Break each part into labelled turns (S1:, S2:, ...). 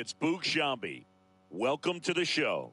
S1: It's Boog Shambi. Welcome to the show.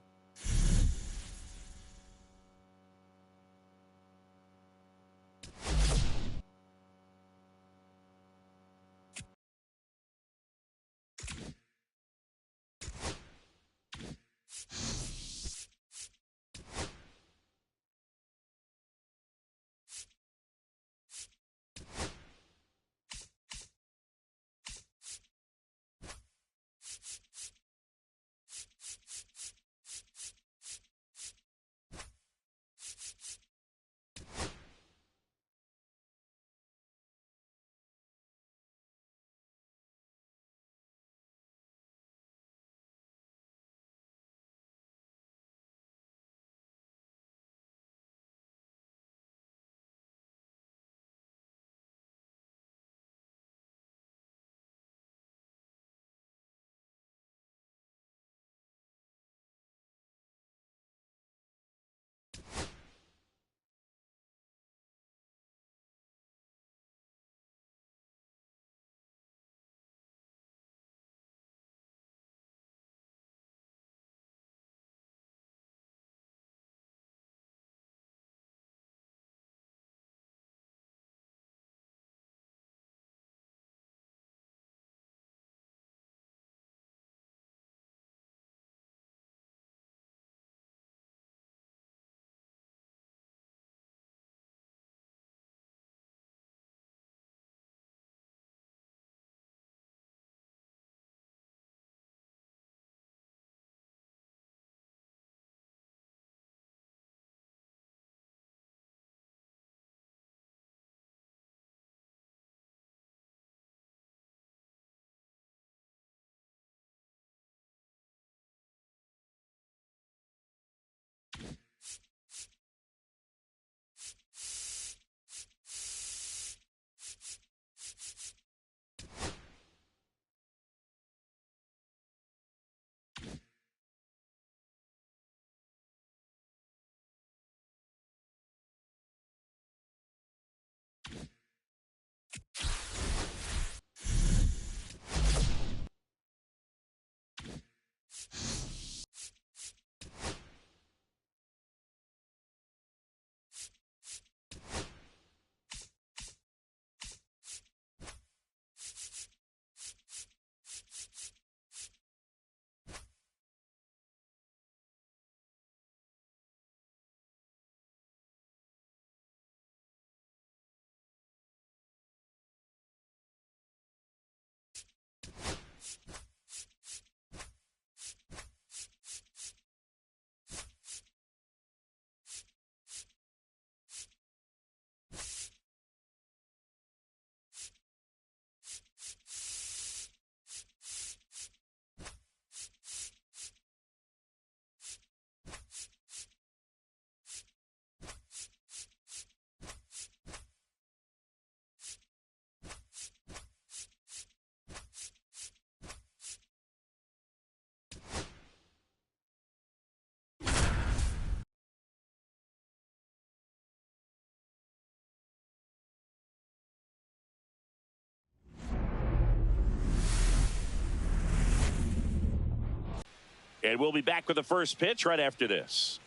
S1: And we'll be back with the first pitch right after this.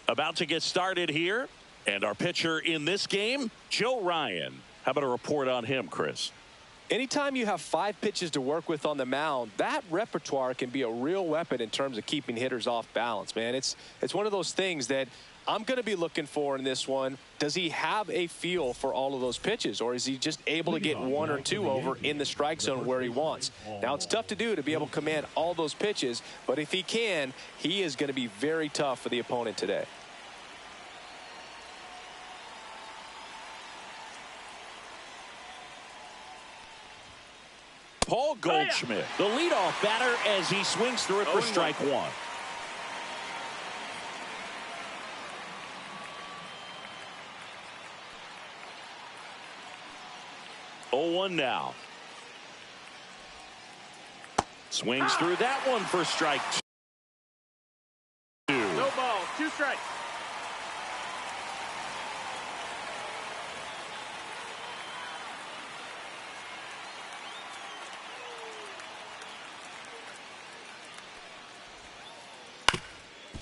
S1: About to get started here. And our pitcher in this game, Joe Ryan. How about a report on him, Chris?
S2: Anytime you have 5 pitches to work with on the mound, that repertoire can be a real weapon in terms of keeping hitters off balance, man. It's one of those things that I'm going to be looking for in this one. Does he have a feel for all of those pitches, or is he just able to get 1 or 2 over in the strike zone where he wants? Now, it's tough to do to be able to command all those pitches, but if he can, he is going to be very tough for the opponent today.
S1: Paul Goldschmidt, the leadoff batter, as he swings through it for strike 1. Oh, 1 now. Swings through that one for strike 2.
S3: No ball, 2 strikes.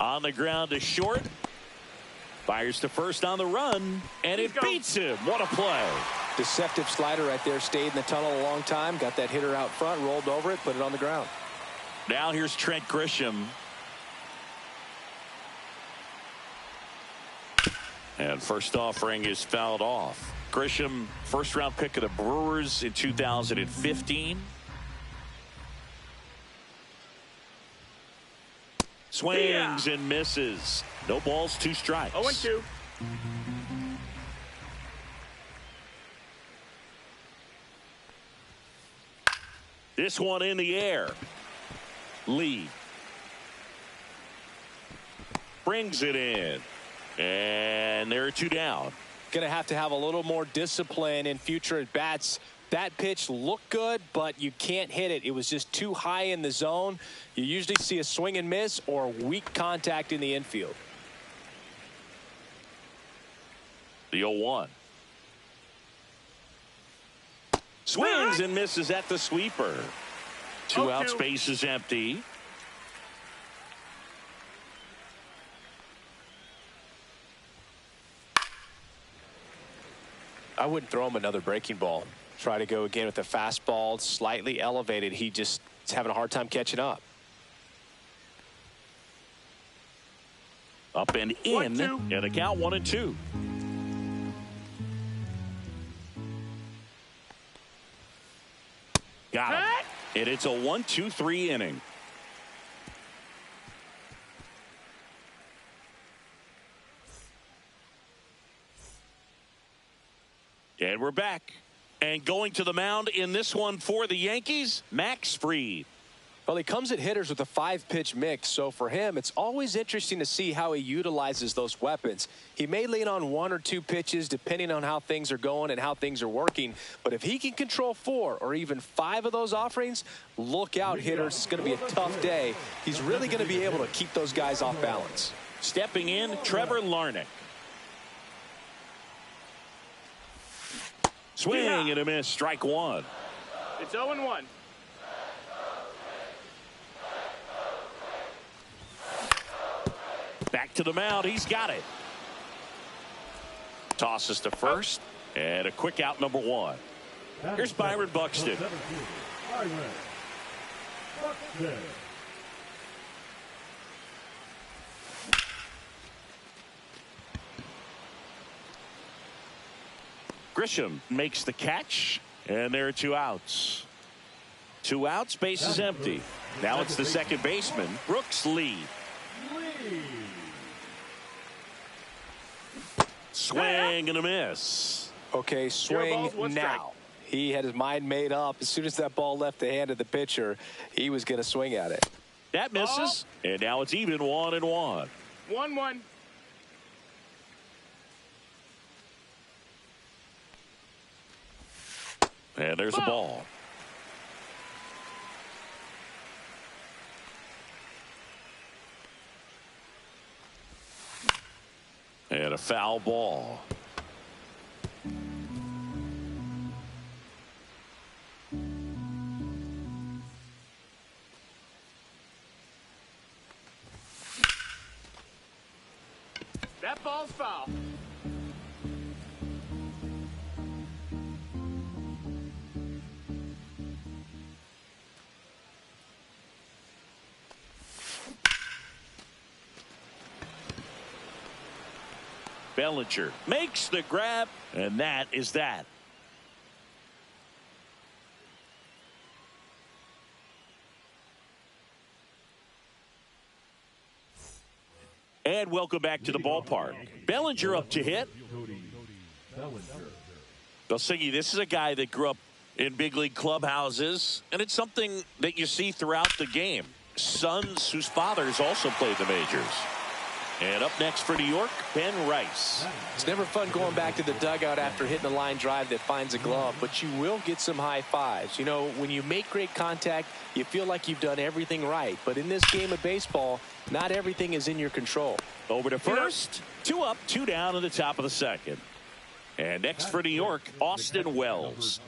S1: On the ground to short. Fires to first on the run, and it beats him. What a play.
S2: Deceptive slider right there. Stayed in the tunnel a long time. Got that hitter out front, rolled over it, put it on the ground.
S1: Now here's Trent Grisham. And first offering is fouled off. Grisham, first round pick of the Brewers in 2015. Swings and misses. No balls, 2 strikes.
S3: 0-2.
S1: This one in the air. Lee brings it in. And there are 2 down.
S2: Going to have a little more discipline in future at bats. That pitch looked good, but you can't hit it. It was just too high in the zone. You usually see a swing and miss or weak contact in the infield.
S1: The 0-1. Swings and misses at the sweeper. 2 out, space is empty.
S2: I wouldn't throw him another breaking ball. Try to go again with the fastball, slightly elevated. He just is having a hard time catching up.
S1: Up and in, and the count 1-2. Got him. And it's a 1-2-3 inning. And we're back. And going to the mound in this one for the Yankees, Max Fried.
S2: Well, he comes at hitters with a 5-pitch mix, so for him, it's always interesting to see how he utilizes those weapons. He may lean on 1 or 2 pitches depending on how things are going and how things are working, but if he can control 4 or even 5 of those offerings, look out, hitters. It's going to be a tough day. He's really going to be able to keep those guys off balance.
S1: Stepping in, Trevor Larnach. Swing and a miss, strike 1.
S3: It's 0-1.
S1: Back to the mound. He's got it. Tosses to first. And a quick out, number 1. Here's Byron Buxton. Grisham makes the catch. And there are 2 outs. 2 outs, base is empty. Now it's the second baseman, Brooks Lee. Swing and a miss.
S2: Okay, swing now. He had his mind made up. As soon as that ball left the hand of the pitcher, he was going to swing at it.
S1: That misses. And now it's even 1-1.
S3: 1-1.
S1: And there's a ball. And a foul ball.
S3: That ball's foul.
S1: Bellinger makes the grab, and that is that. And welcome back to the ballpark. Bellinger up to hit. They'll sing you, this is a guy that grew up in big league clubhouses, and it's something that you see throughout the game. Sons whose fathers also played the majors. And up next for New York, Ben Rice.
S2: It's never fun going back to the dugout after hitting a line drive that finds a glove, but you will get some high fives. You know, when you make great contact, you feel like you've done everything right. But in this game of baseball, not everything is in your control.
S1: Over to first. 2 up, 2 down in the top of the second. And next for New York, Austin Wells.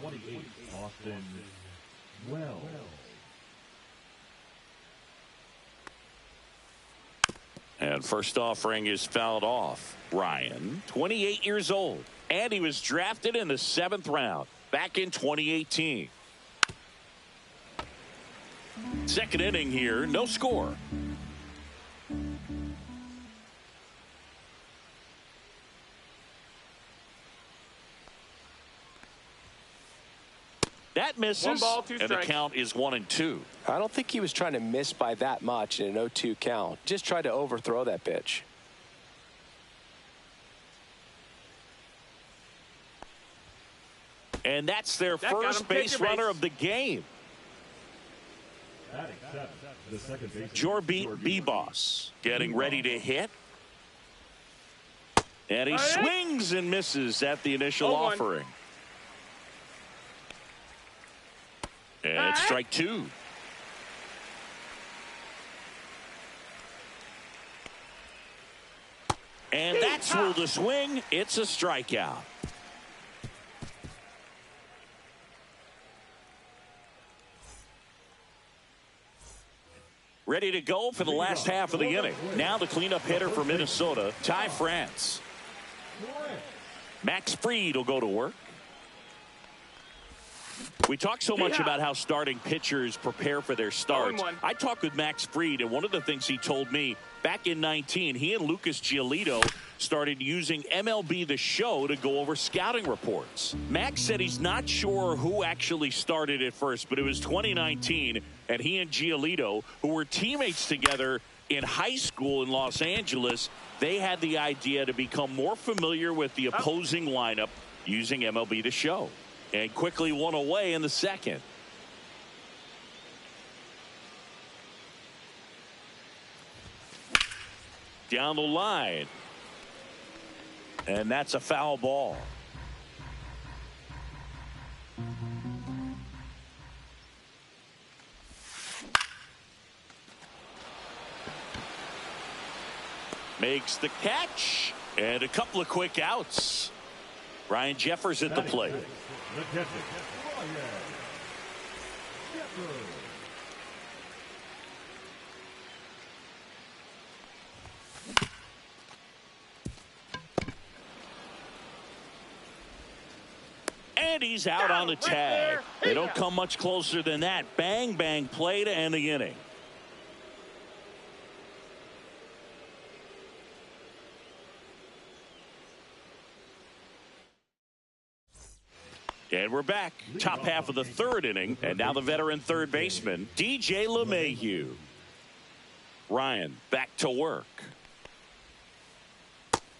S4: Austin Wells.
S1: And first offering is fouled off. Ryan, 28 years old, and he was drafted in the 7th round back in 2018. Second inning here, no score. That misses,
S3: 1 ball, 2
S1: and the
S3: strikes.
S1: count is 1-2.
S2: I don't think he was trying to miss by that much in an 0-2 count. Just tried to overthrow that pitch.
S1: And that's their
S3: That got
S1: first
S3: him. Take
S1: base
S3: your
S1: runner
S3: base.
S1: of the game. Jorby Beboss getting ready to hit. And he swings and misses at the initial
S3: 0-1.
S1: offering. And it's strike 2. And that's ruled a swing. It's a strikeout. Ready to go for the last half of the inning. Now the cleanup hitter for Minnesota, Ty France. Max Fried will go to work. We talk so much about how starting pitchers prepare for their starts. I talked with Max Fried, and one of the things he told me back in 19, he and Lucas Giolito started using MLB The Show to go over scouting reports. Max said he's not sure who actually started at first, but it was 2019, and he and Giolito, who were teammates together in high school in Los Angeles, they had the idea to become more familiar with the opposing lineup using MLB The Show. And quickly one away in the second. Down the line. And that's a foul ball. Makes the catch. And a couple of quick outs. Ryan Jeffers at the plate. And he's out on the tag. They don't come much closer than that. Bang, bang play to end the inning. And we're back. Top half of the third inning. And now the veteran third baseman, DJ LeMahieu. Ryan back to work.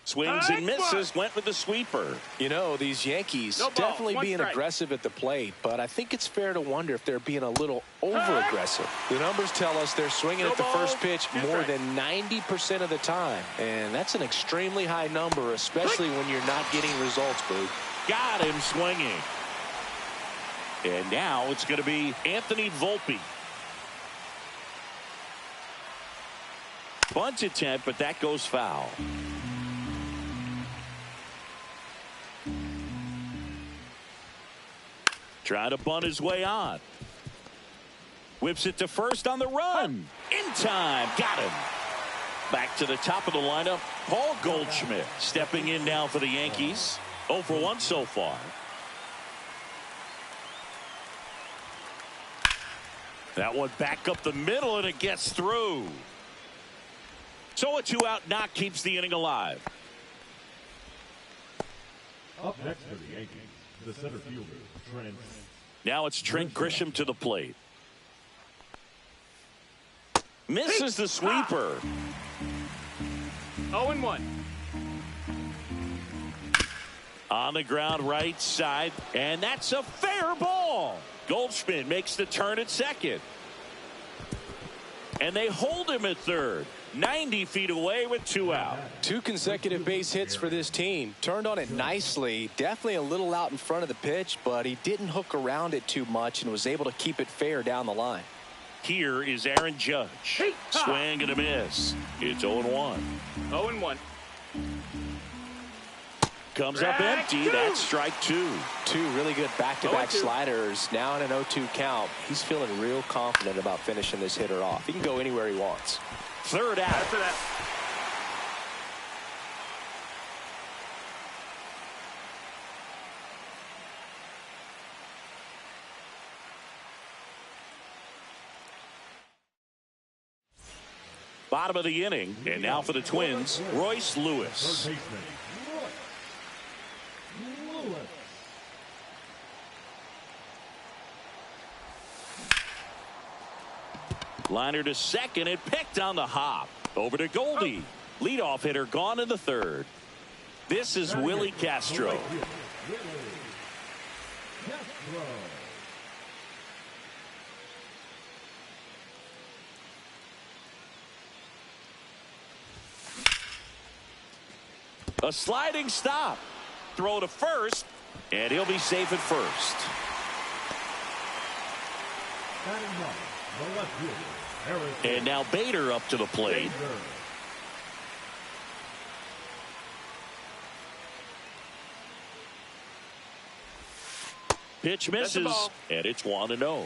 S1: Swings and misses. Went with the sweeper.
S2: You know, these Yankees
S3: No ball,
S2: definitely
S3: 1
S2: being
S3: strike.
S2: aggressive at the plate, but I think it's fair to wonder if they're being a little over-aggressive. The numbers tell us they're swinging
S3: No
S2: at the
S3: ball,
S2: first pitch
S3: 2
S2: more
S3: strikes.
S2: than 90% of the time, and that's an extremely high number, especially when you're not getting results, Boog.
S1: Got him swinging. And now it's going to be Anthony Volpe. Bunt attempt, but that goes foul. Trying to bunt his way on. Whips it to first on the run. In time. Got him. Back to the top of the lineup. Paul Goldschmidt stepping in now for the Yankees. 0 for 1 so far. That one back up the middle, and it gets through. So a 2-out knock keeps the inning alive.
S4: Up next for the Yankees, the center fielder, Trent.
S1: Now it's Trent Grisham to the plate. Misses the sweeper.
S3: 0-1.
S1: On the ground right side, and that's a fair ball. Goldschmidt makes the turn at second. And they hold him at third. 90 feet away with 2 out.
S2: 2 consecutive base hits for this team. Turned on it nicely. Definitely a little out in front of the pitch, but he didn't hook around it too much and was able to keep it fair down the line.
S1: Here is Aaron Judge. Swing and a miss. It's 0-1.
S3: 0-1.
S1: Comes up empty. That's strike 2.
S2: 2 really good back-to-back
S3: 0-2.
S2: sliders. Now in an 0-2 count. He's feeling real confident about finishing this hitter off. He can go anywhere he wants.
S1: Third out.
S3: After that.
S1: Bottom of the inning, and now for the Twins, Royce Lewis.
S4: Third baseman, Royce Lewis.
S1: Liner to second and picked on the hop. Over to Goldie. Leadoff hitter gone in the third. This is Willie Castro.
S4: Willie Castro.
S1: A sliding stop. Throw to first, and he'll be safe at first.
S4: Batting up, the left fielder, Harrison
S1: And now Bader up to the plate.
S4: Bader.
S1: Pitch
S3: That's the
S1: misses,
S3: ball.
S1: and it's 1-0.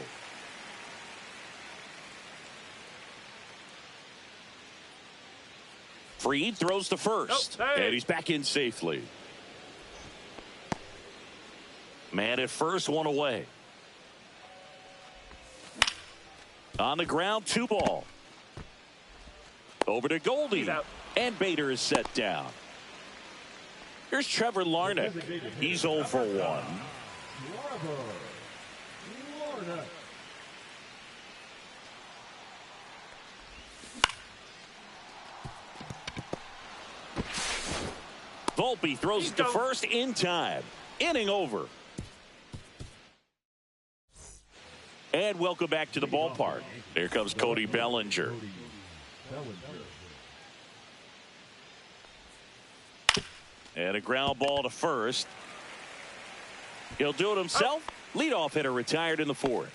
S1: Fried throws to first,
S3: Oh, hey.
S1: and he's back in safely. Man at first, one away. On the ground, 2 ball. Over to Goldie,
S3: He's out.
S1: and Bader is set down. Here's Trevor Larnach. He's 0 for 1.
S4: Trevor Larnach.
S1: Volpe throws it to first in time. Inning over. And welcome back to the ballpark. Here comes Cody Bellinger.
S4: Cody Bellinger.
S1: And a ground ball to first. He'll do it himself. Leadoff hitter retired in the fourth.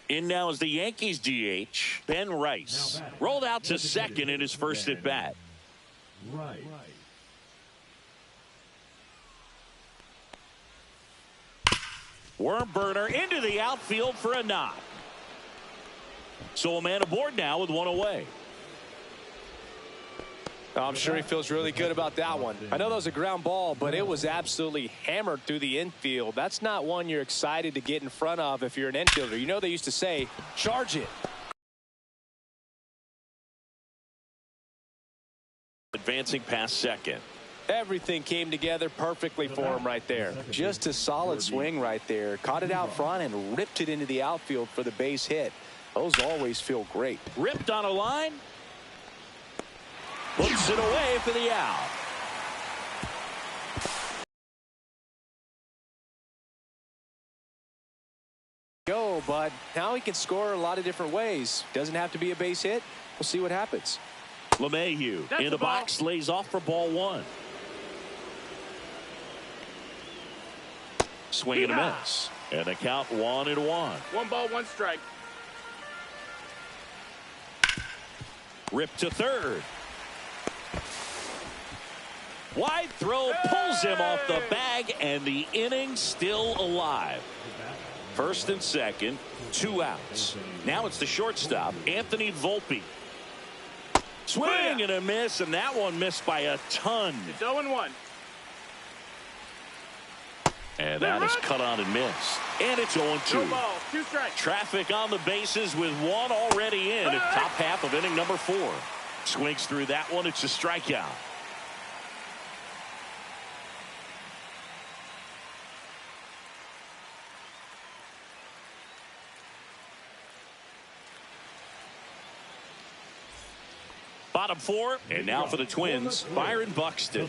S1: In now is the Yankees DH, Ben Rice. Rolled out to second in his first at bat.
S4: Right.
S1: Worm burner into the outfield for a knock. So a man aboard now with 1 away.
S2: I'm sure he feels really good about that one. I know that was a ground ball, but it was absolutely hammered through the infield. That's not one you're excited to get in front of if you're an infielder. You know they used to say, charge it.
S1: Advancing past second.
S2: Everything came together perfectly for him right there. Just a solid swing right there. Caught it out front and ripped it into the outfield for the base hit. Those always feel great.
S1: Ripped on a line. Puts it away for the out.
S2: Go, but now he can score a lot of different ways. Doesn't have to be a base hit. We'll see what happens.
S1: LeMahieu
S3: That's
S1: in the
S3: the ball.
S1: box, lays off for ball 1. Swing and a miss. And the count 1-1.
S3: 1 ball, 1 strike.
S1: Ripped to third. Wide throw pulls him off the bag, and the inning still alive. First and second, 2 outs. Now it's the shortstop, Anthony Volpe. Swing and a miss, and that one missed by a ton.
S3: It's 0-1.
S1: And that is cut on and missed. And it's 0-2.
S3: No ball, 2 strikes.
S1: Traffic on the bases with 1 already in at top half of inning number 4. Swings through that one. It's a strikeout. Bottom 4, and now for the Twins, Byron Buxton.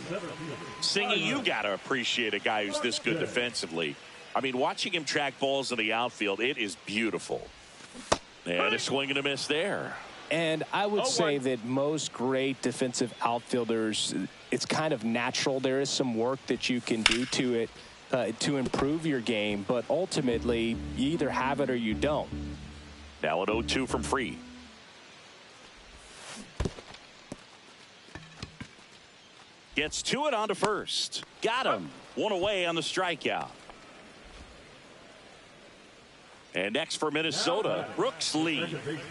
S1: Singy, you got to appreciate a guy who's this good defensively. I mean, watching him track balls in the outfield, it is beautiful. And a swing and a miss there.
S2: And I would
S3: 0-1.
S2: say that most great defensive outfielders, it's kind of natural. There is some work that you can do to it to improve your game, but ultimately you either have it or you don't.
S1: Now an 0-2 from Fried. Gets to it onto first. Got him. 1 away on the strikeout. And next for Minnesota, Brooks Lee.
S4: Second baseman,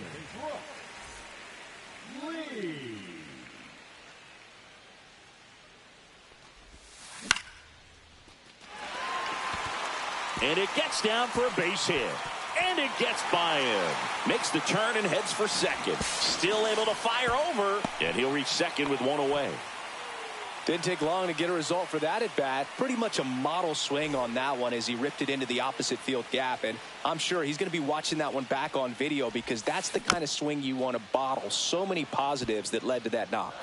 S4: Brooks Lee.
S1: And it gets down for a base hit. And it gets by him. Makes the turn and heads for second. Still able to fire over. And he'll reach second with one away.
S2: Didn't take long to get a result for that at bat. Pretty much a model swing on that one as he ripped it into the opposite field gap. And I'm sure he's going to be watching that one back on video because that's the kind of swing you want to bottle. So many positives that led to that knock.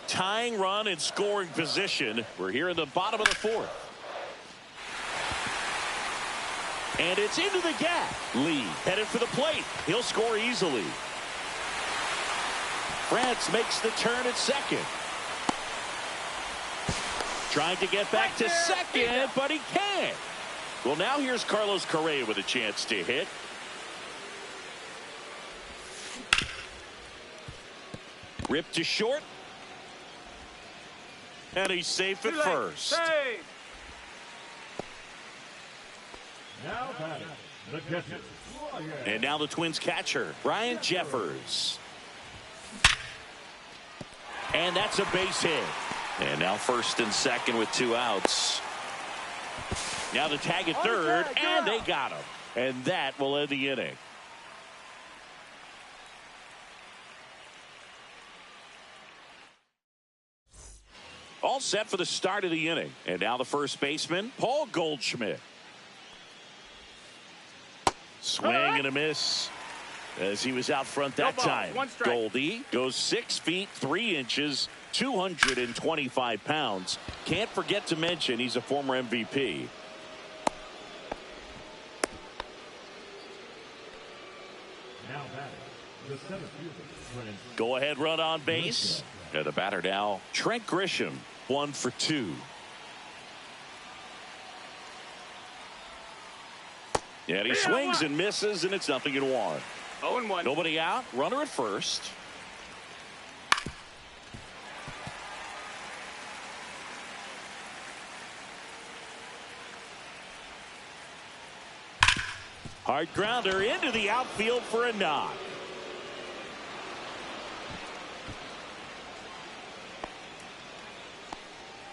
S1: Tying run in scoring position. We're here in the bottom of the fourth. And it's into the gap. Lee headed for the plate. He'll score easily. France makes the turn at second. Trying to get back to second, but he can't. Well, now here's Carlos Correa with a chance to hit. Ripped to short. And he's safe at first.
S4: Now batting, the catcher.
S1: And now the Twins catcher, Ryan Jeffers. And that's a base hit. And now first and second with 2 outs. Now the tag at third, and they got him. And that will end the inning. All set for the start of the inning. And now the first baseman, Paul Goldschmidt. Swing and a miss as he was out front that time. Goldie goes 6 feet 3 inches, 225 pounds. Can't forget to mention he's a former MVP.
S4: Now batting, the center fielder.
S1: Go ahead run on base. And the batter now, Trent Grisham, 1 for 2. And he swings and misses, and it's 0-1.
S3: 0-1.
S1: Nobody out. Runner at first. Hard grounder into the outfield for a knock.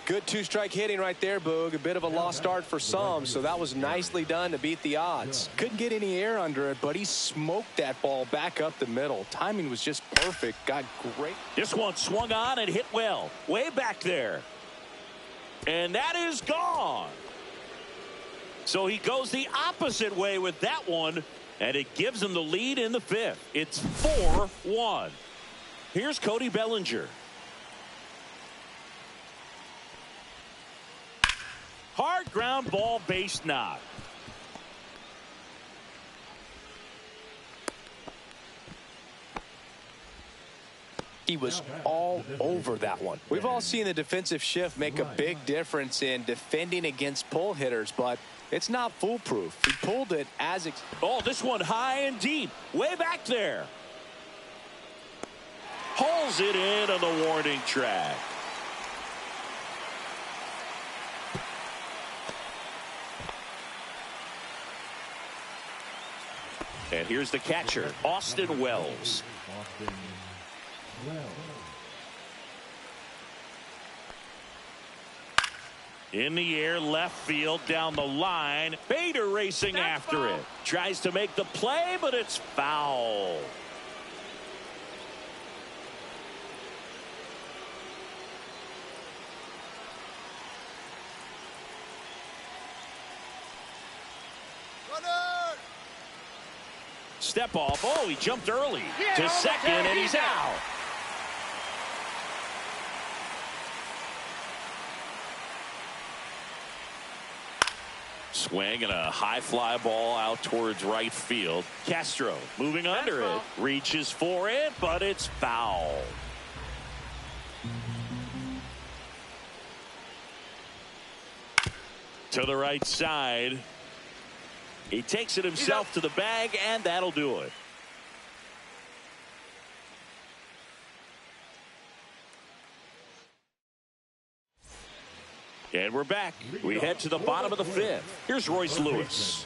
S2: Good 2-strike hitting right there, Boog. A bit of a lost start for some, so that was nicely done to beat the odds. Couldn't get any air under it, but he smoked that ball back up the middle. Timing was just perfect. Got great.
S1: This one swung on and hit well. Way back there. And that is gone. So he goes the opposite way with that one, and it gives him the lead in the 5th. It's 4-1. Here's Cody Bellinger. Hard ground ball, base knock.
S2: He was all over that one. We've all seen the defensive shift make a big difference in defending against pull hitters, but it's not foolproof. He pulled it as
S1: oh, this one high and deep, way back there. Hauls it in on the warning track. And here's the catcher, Austin Wells. In the air, left field, down the line. Bader racing after it. Tries to make the play, but it's foul. Step off. Oh, he jumped early to second, and he's out. Swing and a high fly ball out towards right field. Castro moving under it. Reaches for it, but it's foul. To the right side. He takes it himself to the bag, and that'll do it. And we're back. We head to the bottom of the 5th. Here's Royce Lewis.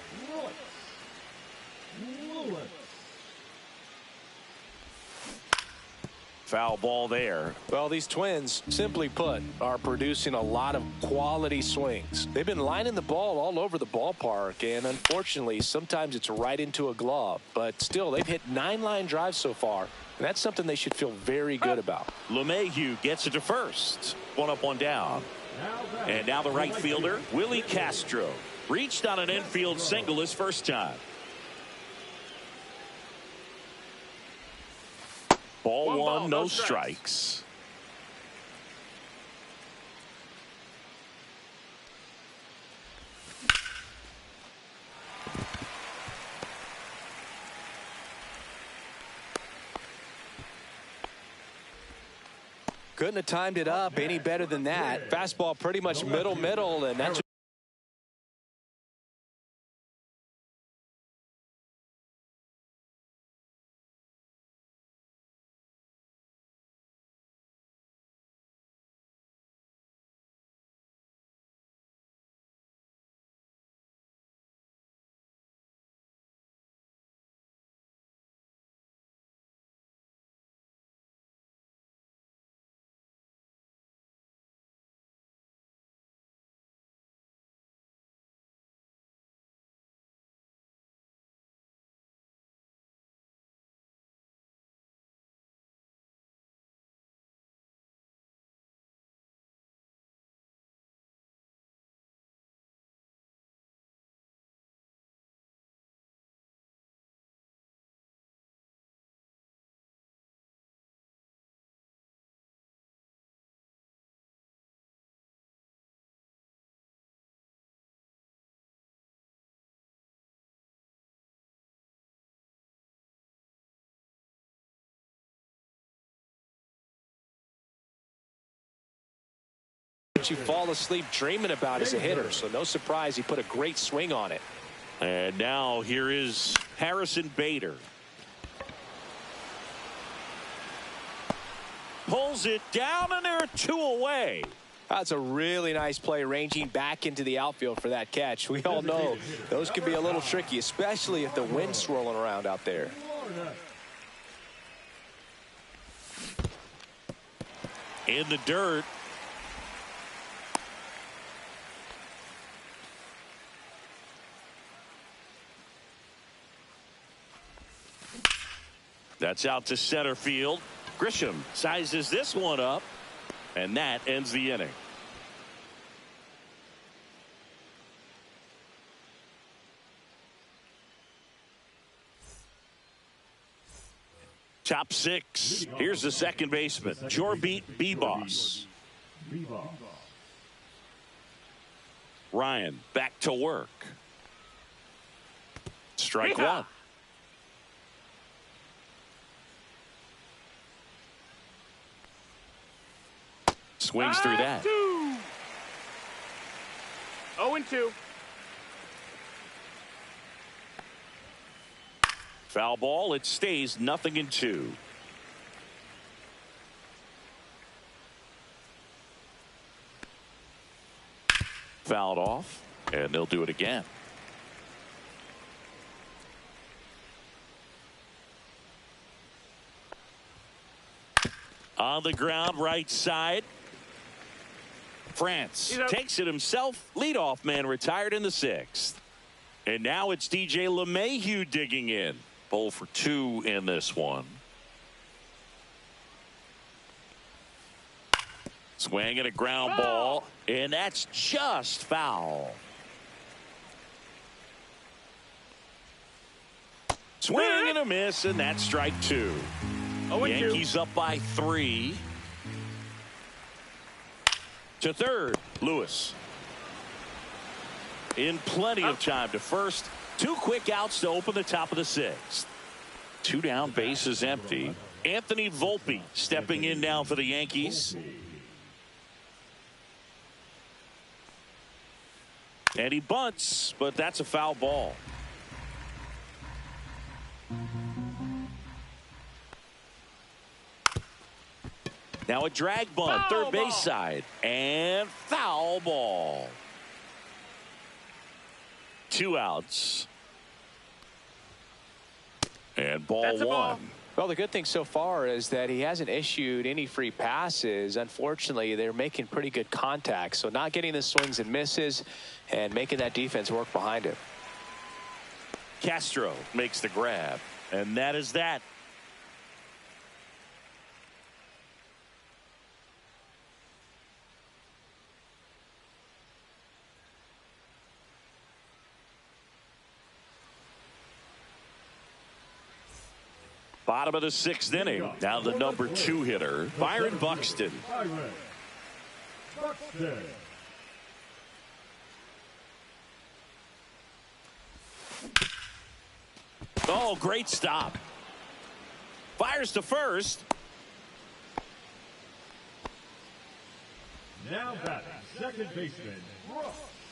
S1: Foul ball there.
S2: Well, these Twins, simply put, are producing a lot of quality swings. They've been lining the ball all over the ballpark, and unfortunately, sometimes it's right into a glove. But still, they've hit 9 line drives so far, and that's something they should feel very good about.
S1: LeMahieu gets it to first. 1 up, 1 down. And now the right fielder, Willie Castro. Reached on an infield single his first time. Ball one, no strikes.
S2: Couldn't have timed it up any better than that. Fastball pretty much middle, and that's what you fall asleep dreaming about as a hitter. So no surprise he put a great swing on it.
S1: And now here is Harrison Bader. Pulls it down, and there are 2 away.
S2: That's a really nice play, ranging back into the outfield for that catch. We all know those can be a little tricky, especially if the wind's swirling around out there.
S1: In the dirt. That's out to center field. Grisham sizes this one up, and that ends the inning. Top 6. Here's the second baseman, Jorbit Beboss. Ryan back to work. Strike one. Swings through that.
S3: 0-2.
S1: Foul ball. It stays 0-2. Fouled off, and they'll do it again. On the ground, right side. France takes it himself. Leadoff man retired in the 6th. And now it's DJ LeMahieu digging in. 0 for 2 in this one. Swing and a ground ball. And that's just foul. Swing and a miss, and that's strike 2. Yankees up by 3. To third, Lewis. In plenty of time to first. 2 quick outs to open the top of the 6th. 2 down, bases empty. Anthony Volpe stepping in now for the Yankees. And he bunts, but that's a foul ball. Now a drag bunt, third base side, and foul ball. 2 outs. And ball 1.
S2: Well, the good thing so far is that he hasn't issued any free passes. Unfortunately, they're making pretty good contact. So not getting the swings and misses and making that defense work behind him.
S1: Castro makes the grab. And that is that. Bottom of the 6th inning. Now the number 2 hitter, Byron Buxton. Oh, great stop. Fires to first.
S4: Now batting, second baseman,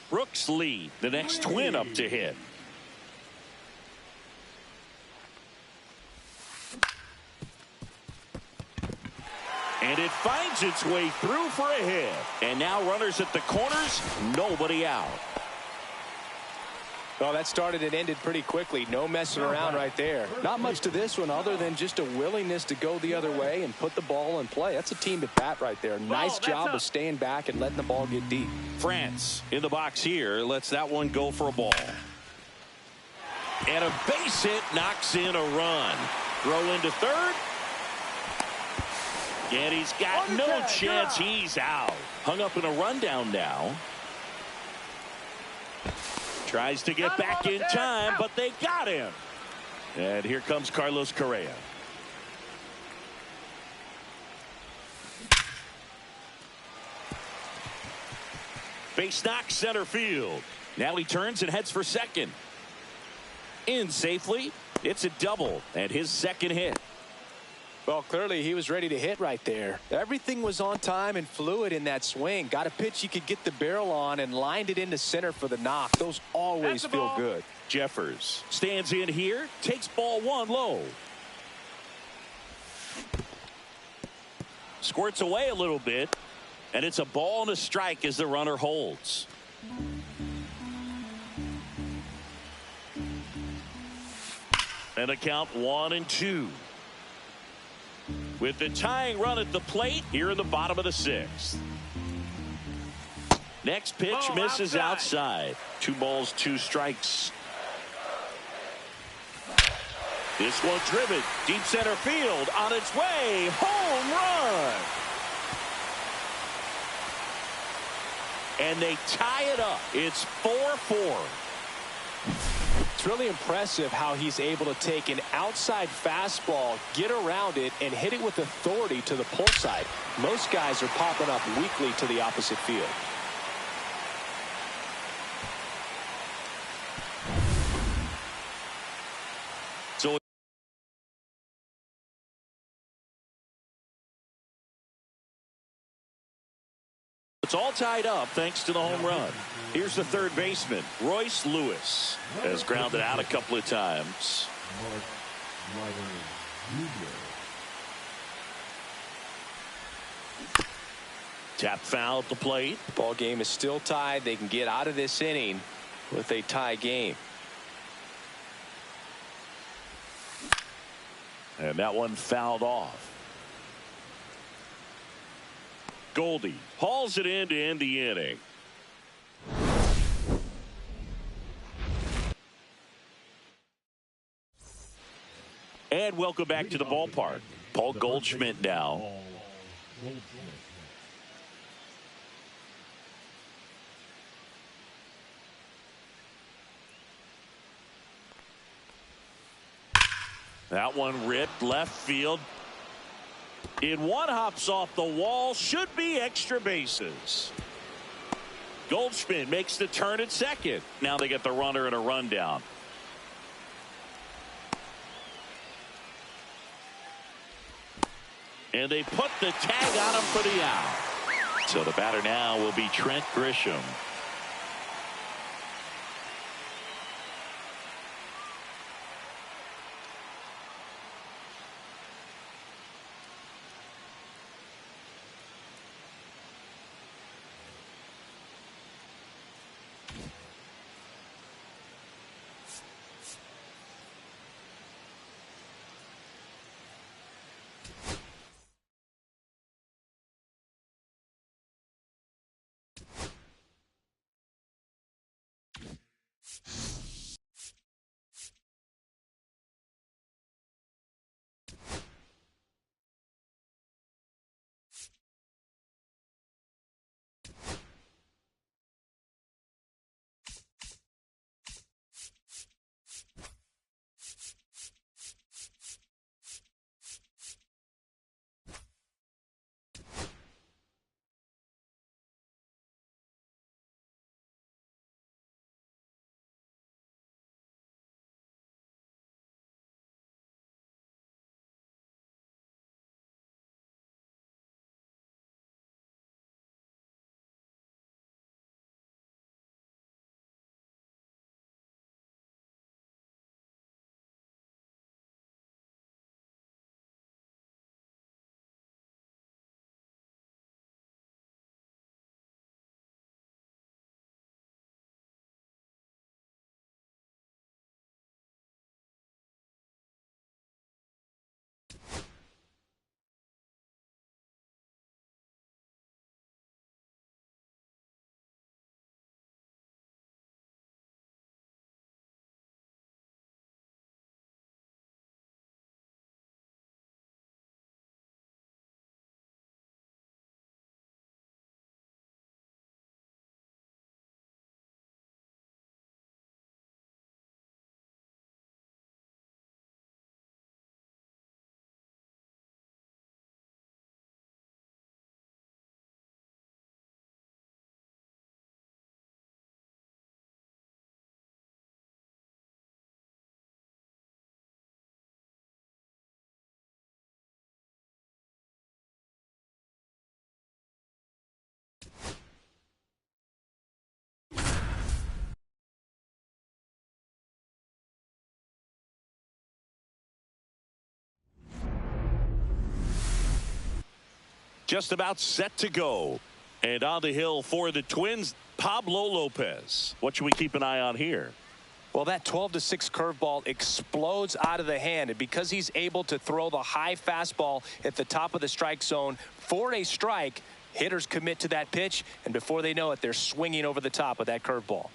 S1: Brooks Lee, the next twin up to hit. And it finds its way through for a hit. And now runners at the corners, nobody out.
S2: Well, that started and ended pretty quickly. No messing around right there.
S5: Not much to this one other than just a willingness to go the other way and put the ball in play. That's a team at bat right there. Nice job of staying back and letting the ball get deep.
S1: France in the box here lets that one go for a ball. And a base hit knocks in a run. Throw into third. And he's got no chance. He's out. Hung up in a rundown now. Tries to get back in time, but they got him. And here comes Carlos Correa. Base knock center field. Now he turns and heads for second. In safely. It's a double and his second hit.
S2: Well, clearly he was ready to hit right there. Everything was on time and fluid in that swing. Got a pitch he could get the barrel on and lined it into center for the knock. Those always feel good.
S1: Jeffers stands in here, takes ball 1 low. Squirts away a little bit, and it's a ball and a strike as the runner holds. And a count 1-2. With the tying run at the plate here in the bottom of the 6th. Next pitch misses outside. 2 balls, 2 strikes. This one driven deep center field on its way. Home run. And they tie it up. It's 4-4.
S2: It's really impressive how he's able to take an outside fastball, get around it, and hit it with authority to the pull side. Most guys are popping up weakly to the opposite field.
S1: So it's all tied up thanks to the home run. Here's the third baseman, Royce Lewis, has grounded out a couple of times. Tap foul at the plate.
S2: Ball game is still tied. They can get out of this inning with a tie game.
S1: And that one fouled off. Goldie hauls it in to end the inning. And welcome back to the ballpark. Paul Goldschmidt now. That one ripped left field. In one, hops off the wall. Should be extra bases. Goldschmidt makes the turn at second. Now they get the runner and a rundown. And they put the tag on him for the out. So the batter now will be Trent Grisham. Just about set to go. And on the hill for the Twins, Pablo Lopez. What should we keep an eye on here?
S2: Well, that 12-6 curveball explodes out of the hand, and because he's able to throw the high fastball at the top of the strike zone for a strike, hitters commit to that pitch, and before they know it, they're swinging over the top of that curveball.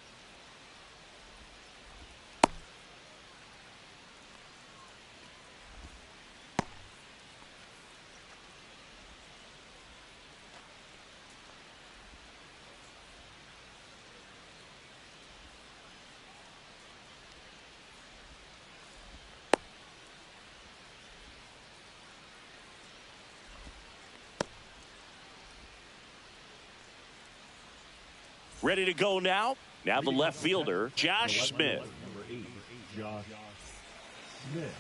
S1: Ready to go now. Now the left fielder, Josh Smith.
S4: Number 8, Josh Smith.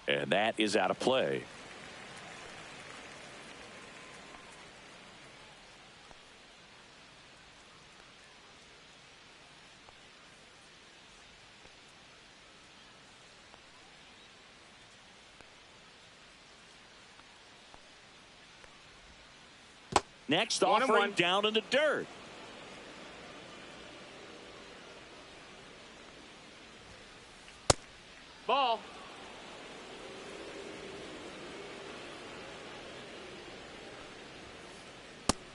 S1: And that is out of play. Next offering down in the dirt.
S3: Ball.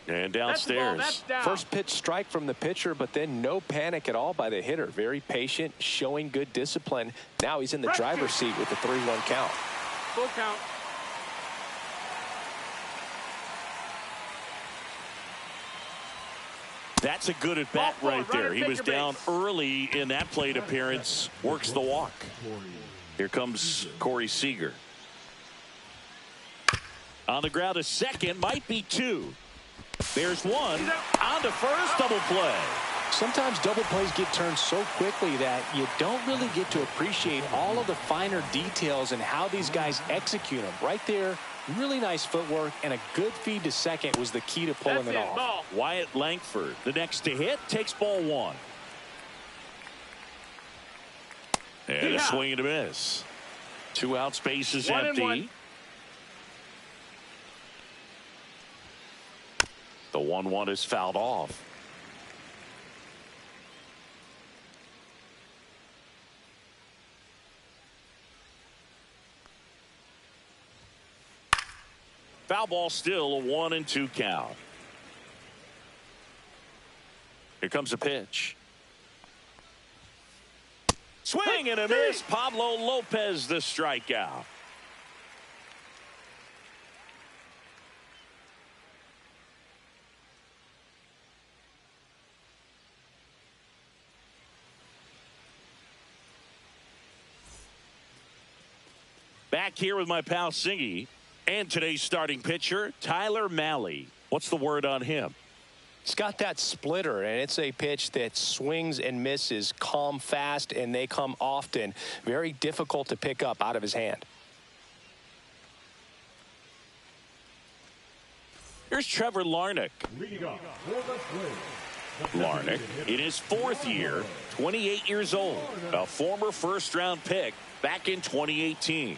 S1: And downstairs.
S3: That's down.
S2: First pitch strike from the pitcher, but then no panic at all by the hitter. Very patient, showing good discipline. Now he's in the driver's seat with the 3-1 count.
S3: Full count.
S1: That's a good at bat right there. He was down early in that plate appearance. Works the walk. Here comes Corey Seager. On the ground, a second, might be two. There's one. On to first, double play.
S5: Sometimes double plays get turned so quickly that you don't really get to appreciate all of the finer details and how these guys execute them. Right there, really nice footwork, and a good feed to second was the key to pulling it off.
S3: Ball.
S1: Wyatt Langford, the next to hit, takes ball one. And a swing and a miss. 2 out, space is empty. The 1-1 is fouled off. Foul ball, still a 1-2 count. Here comes a pitch. Swing and a miss. Pablo Lopez, the strikeout. Back here with my pal Singy and today's starting pitcher, Tyler Mahle. What's the word on him?
S2: He's got that splitter, and it's a pitch that swings and misses, come fast, and they come often. Very difficult to pick up out of his hand.
S1: Here's Trevor Larnach. Larnach, in his 4th year, 28 years old, a former first-round pick back in 2018.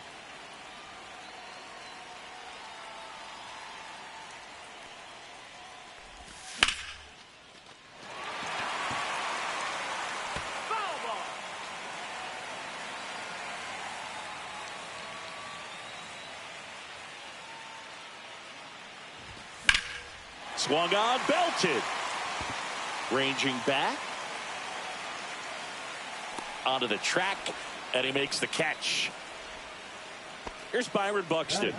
S1: Swung on, belted. Ranging back. Onto the track, and he makes the catch. Here's Byron Buxton.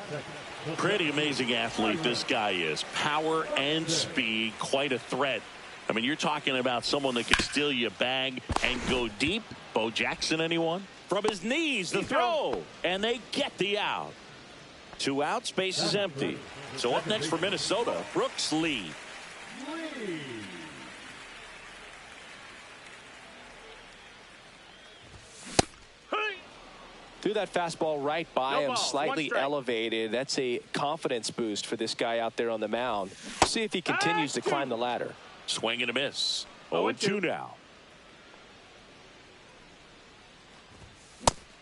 S1: Pretty amazing athlete this guy is. Power and speed, quite a threat. I mean, you're talking about someone that can steal your bag and go deep. Bo Jackson, anyone? From his knees, the throw, and they get the out. 2 outs, base is empty. So up next for Minnesota, Brooks Lee.
S2: Threw that fastball right by him, slightly elevated. That's a confidence boost for this guy out there on the mound. See if he continues to climb the ladder.
S1: Swing and a miss. 0-2 now.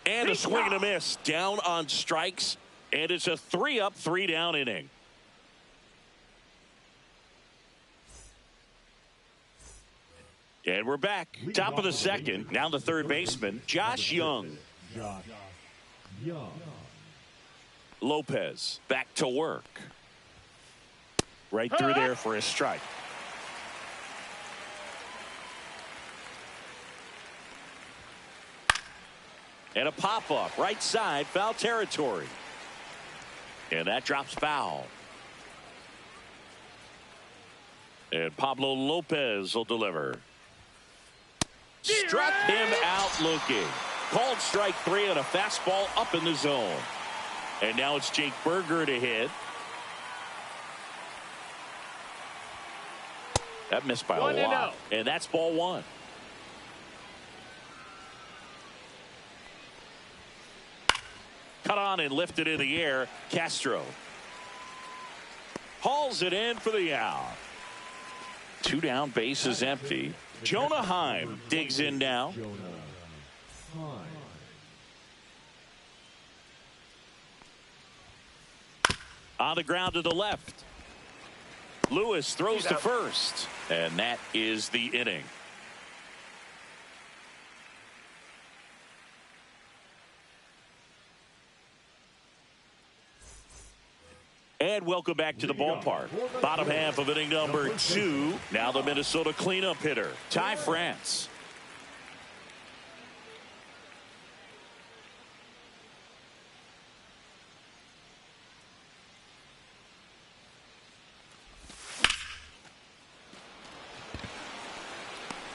S1: And a swing and a miss. Down on strikes. And it's a 3-up, 3-down inning. And we're back. Top of the second. Now the third baseman, Josh Young. Lopez back to work. Right through there for a strike. And a pop-up, right side, foul territory. And that drops foul. And Pablo Lopez will deliver. Struck him out looking. Called strike 3 on a fastball up in the zone. And now it's Jake Berger to hit. That missed by a lot. And that's ball 1. Cut on and lifted in the air. Castro hauls it in for the out. 2 down, base is empty. Jonah Heim digs in now. On the ground to the left. Lewis throws to first. And that is the inning. And welcome back to the ballpark. Bottom half of inning number 2. Now the Minnesota cleanup hitter, Ty France.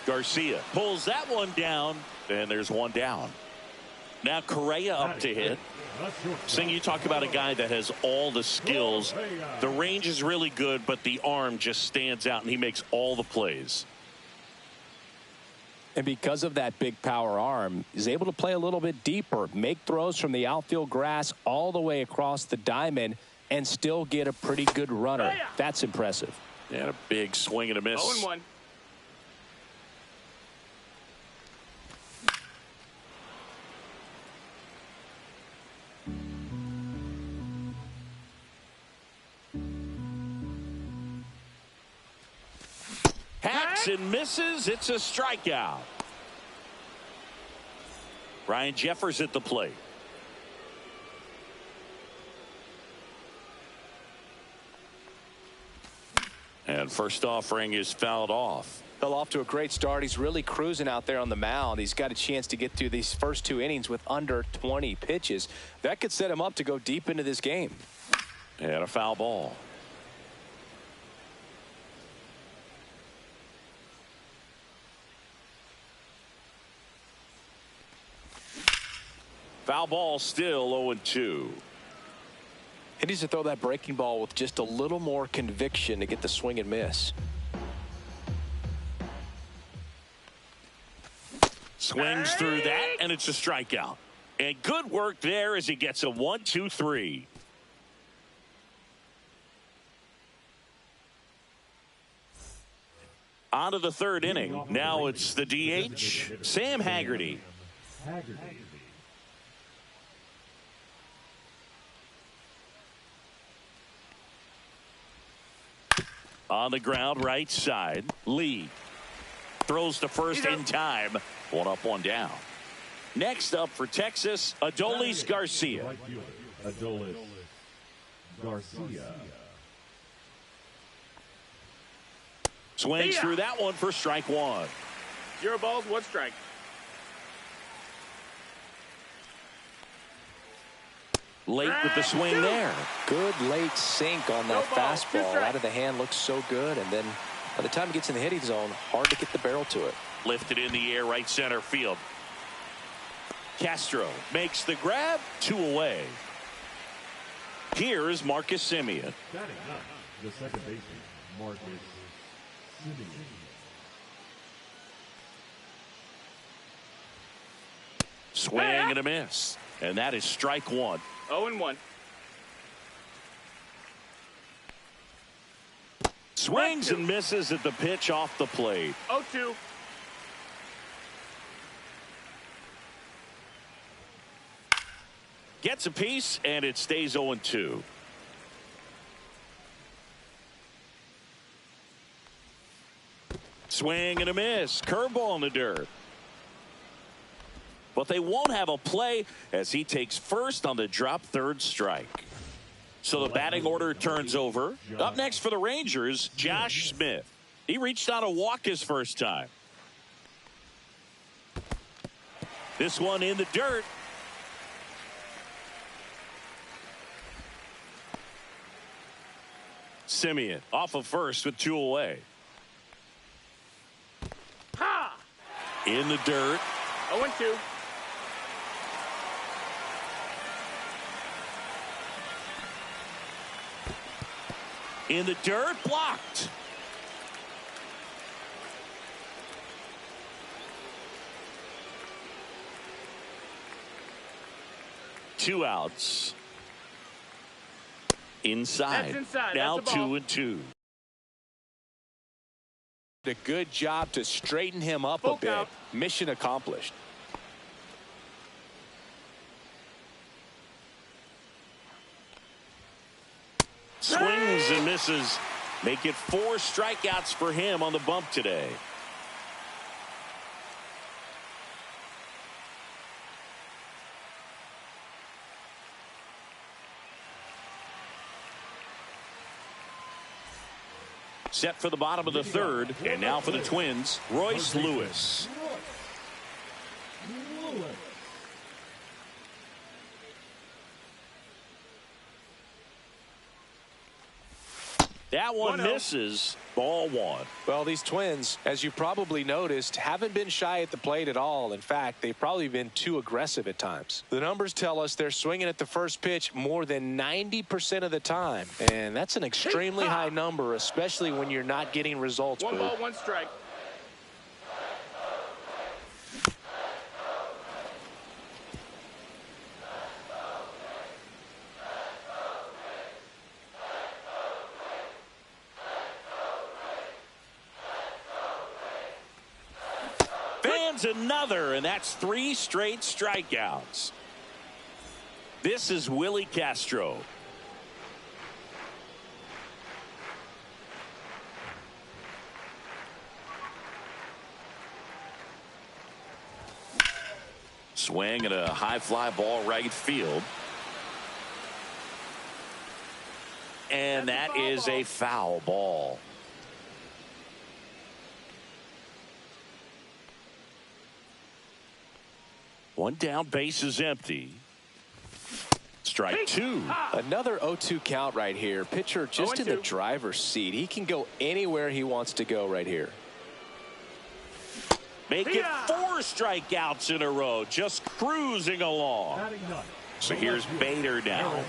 S1: Garcia pulls that one down, and there's 1 down. Now Correa up to hit. Sing, you talk about a guy that has all the skills. The range is really good, but the arm just stands out, and he makes all the plays.
S2: And because of that big power arm, he's able to play a little bit deeper, make throws from the outfield grass all the way across the diamond, and still get a pretty good runner. That's impressive.
S1: And a big swing and a miss.
S3: 0-1.
S1: Hacks and misses. It's a strikeout. Ryan Jeffers at the plate. And first offering is fouled off.
S2: Well, off to a great start. He's really cruising out there on the mound. He's got a chance to get through these first 2 innings with under 20 pitches. That could set him up to go deep into this game.
S1: And a foul ball. Foul ball, still 0-2.
S2: He needs to throw that breaking ball with just a little more conviction to get the swing and miss.
S1: Swings through that, and it's a strikeout. And good work there as he gets a 1-2-3. On to the third inning. Now it's the DH, Sam Haggerty. On the ground, right side. Lee throws to first in time. 1 up, 1 down. Next up for Texas, Adolis Garcia.
S4: Adolis Garcia.
S1: Swings through that one for strike 1.
S3: 0 balls, 1 strike.
S1: Late with the swing there.
S2: Good late sink on that
S3: No ball, 2
S2: fastball.
S3: strikes.
S2: Out of the hand, looks so good. And then by the time he gets in the hitting zone, hard to get the barrel to it.
S1: Lifted in the air, right center field. Castro makes the grab, 2 away. Here's Marcus Semien.
S4: Batting up, the second baseman, Marcus Semien.
S1: Swing and a miss. And that is strike 1.
S3: 0-1.
S1: Swings and misses at the pitch off the plate.
S3: 0-2.
S1: Gets a piece, and it stays 0-2. Swing and a miss. Curveball in the dirt. But they won't have a play as he takes first on the drop third strike. So the batting order turns over. Up next for the Rangers, Josh Smith. He reached on a walk his first time. This one in the dirt. Semien off of first with 2 away.
S3: Ha!
S1: In the dirt.
S3: 0-2.
S1: In the dirt, blocked. Two outs. Inside.
S3: That's inside.
S1: Now
S3: That's a ball.
S1: 2-2.
S2: A good job to straighten him up
S3: Full
S2: a bit.
S3: count.
S2: Mission accomplished.
S1: Swings and misses. Make it 4 strikeouts for him on the bump today. Set for the bottom of the third, and now for the Twins, Royce Lewis. That one
S3: 1-0.
S1: misses. Ball 1.
S2: Well, these Twins, as you probably noticed, haven't been shy at the plate at all. In fact, they've probably been too aggressive at times. The numbers tell us they're swinging at the first pitch more than 90% of the time. And that's an extremely high number, especially when you're not getting results.
S3: 1
S2: Boo.
S3: ball, 1 strike.
S1: Fans another, and that's 3 straight strikeouts. This is Willie Castro. Swing and a high fly ball right field. And that is a foul ball. One down, base is empty. Strike two.
S2: Another 0-2 count right here. Pitcher just in the driver's seat. He can go anywhere he wants to go right here.
S1: Make it 4 strikeouts in a row. Just cruising along. So here's Bader now.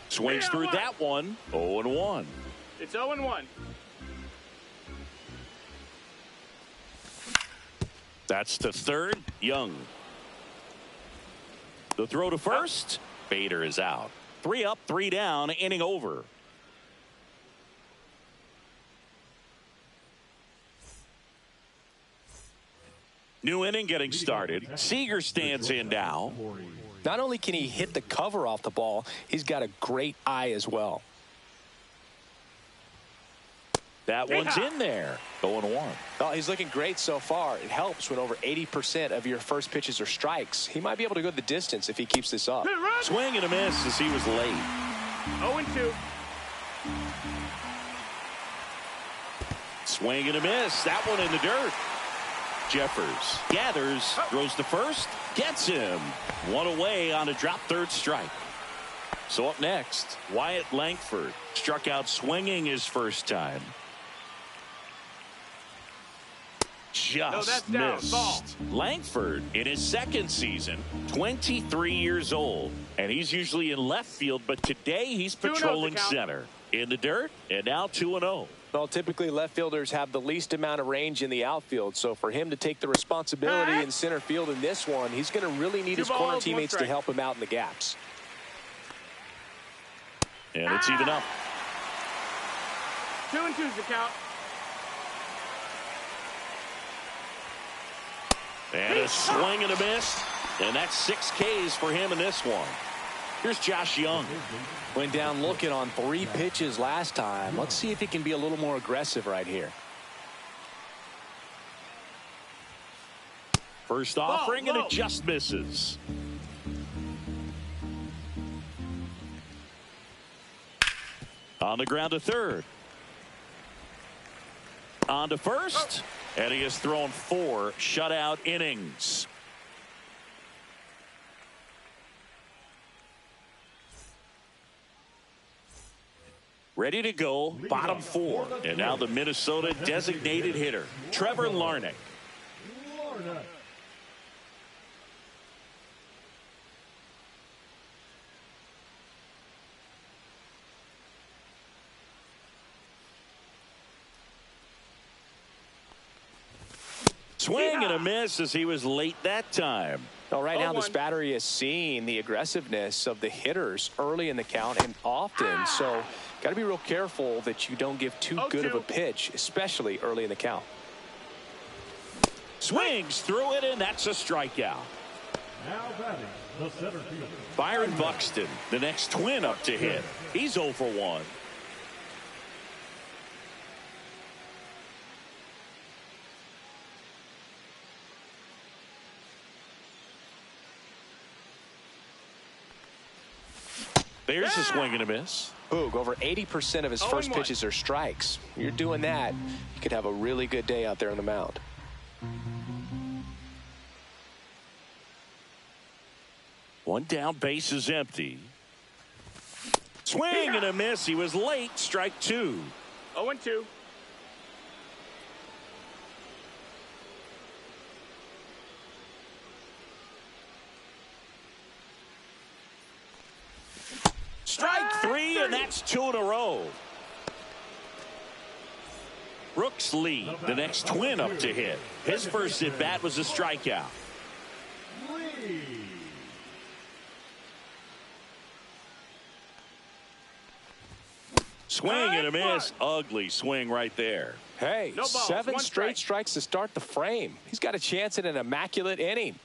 S1: Swings through that one. 0-1.
S3: It's 0-1.
S1: That's the third. Young. The throw to first. Bader is out. 3 up, 3 down. Inning over. New inning getting started. Seager stands in now.
S2: Not only can he hit the cover off the ball, he's got a great eye as well.
S1: That one's in there. 0-1.
S2: Oh, he's looking great so far. It helps when over 80% of your first pitches are strikes. He might be able to go the distance if he keeps this up.
S1: Swing and a miss as he was late.
S3: 0-2.
S1: Swing and a miss. That one in the dirt. Jeffers gathers, throws to first, gets him. One away on a drop third strike. So up next, Wyatt Langford struck out swinging his first time. Just missed. Langford in his second season, 23 years old, and he's usually in left field, but today he's patrolling center. In the dirt, and now 2-0.
S2: Well, typically left fielders have the least amount of range in the outfield, so for him to take the responsibility in center field in this one, he's going to really need his corner teammates to help him out in the gaps.
S1: And it's even up.
S3: 2-2's the count.
S1: And a swing and a miss. And that's 6 Ks for him in this one. Here's Josh Young.
S5: Went down looking on 3 pitches last time. Let's see if he can be a little more aggressive right here.
S1: First offering and it just misses. On the ground to third. On to first. And he has thrown 4 shutout innings. Ready to go, bottom 4. And now the Minnesota designated hitter, Trevor Larnach. Swing and a miss as he was late that time.
S2: Well, right now this battery is seeing the aggressiveness of the hitters early in the count and often. So got to be real careful that you don't give too good of a pitch, especially early in the count.
S1: Swings through it, and that's a strikeout.
S4: Now batting the center fielder,
S1: Byron Buxton, the next twin up to hit. He's 0 for 1. There's a swing and a miss.
S2: Boog, over 80% of his first pitches are strikes. You're doing that, you could have a really good day out there on the mound.
S1: One down, base is empty. Swing and a miss. He was late. Strike 2.
S3: 0-2.
S1: Strike 3, and that's 2 in a row. Brooks Lee, the next twin up to hit. His first at bat was a strikeout. Swing and a miss. Ugly swing right there.
S2: Hey, 7 straight strikes to start the frame. He's got a chance at an immaculate inning.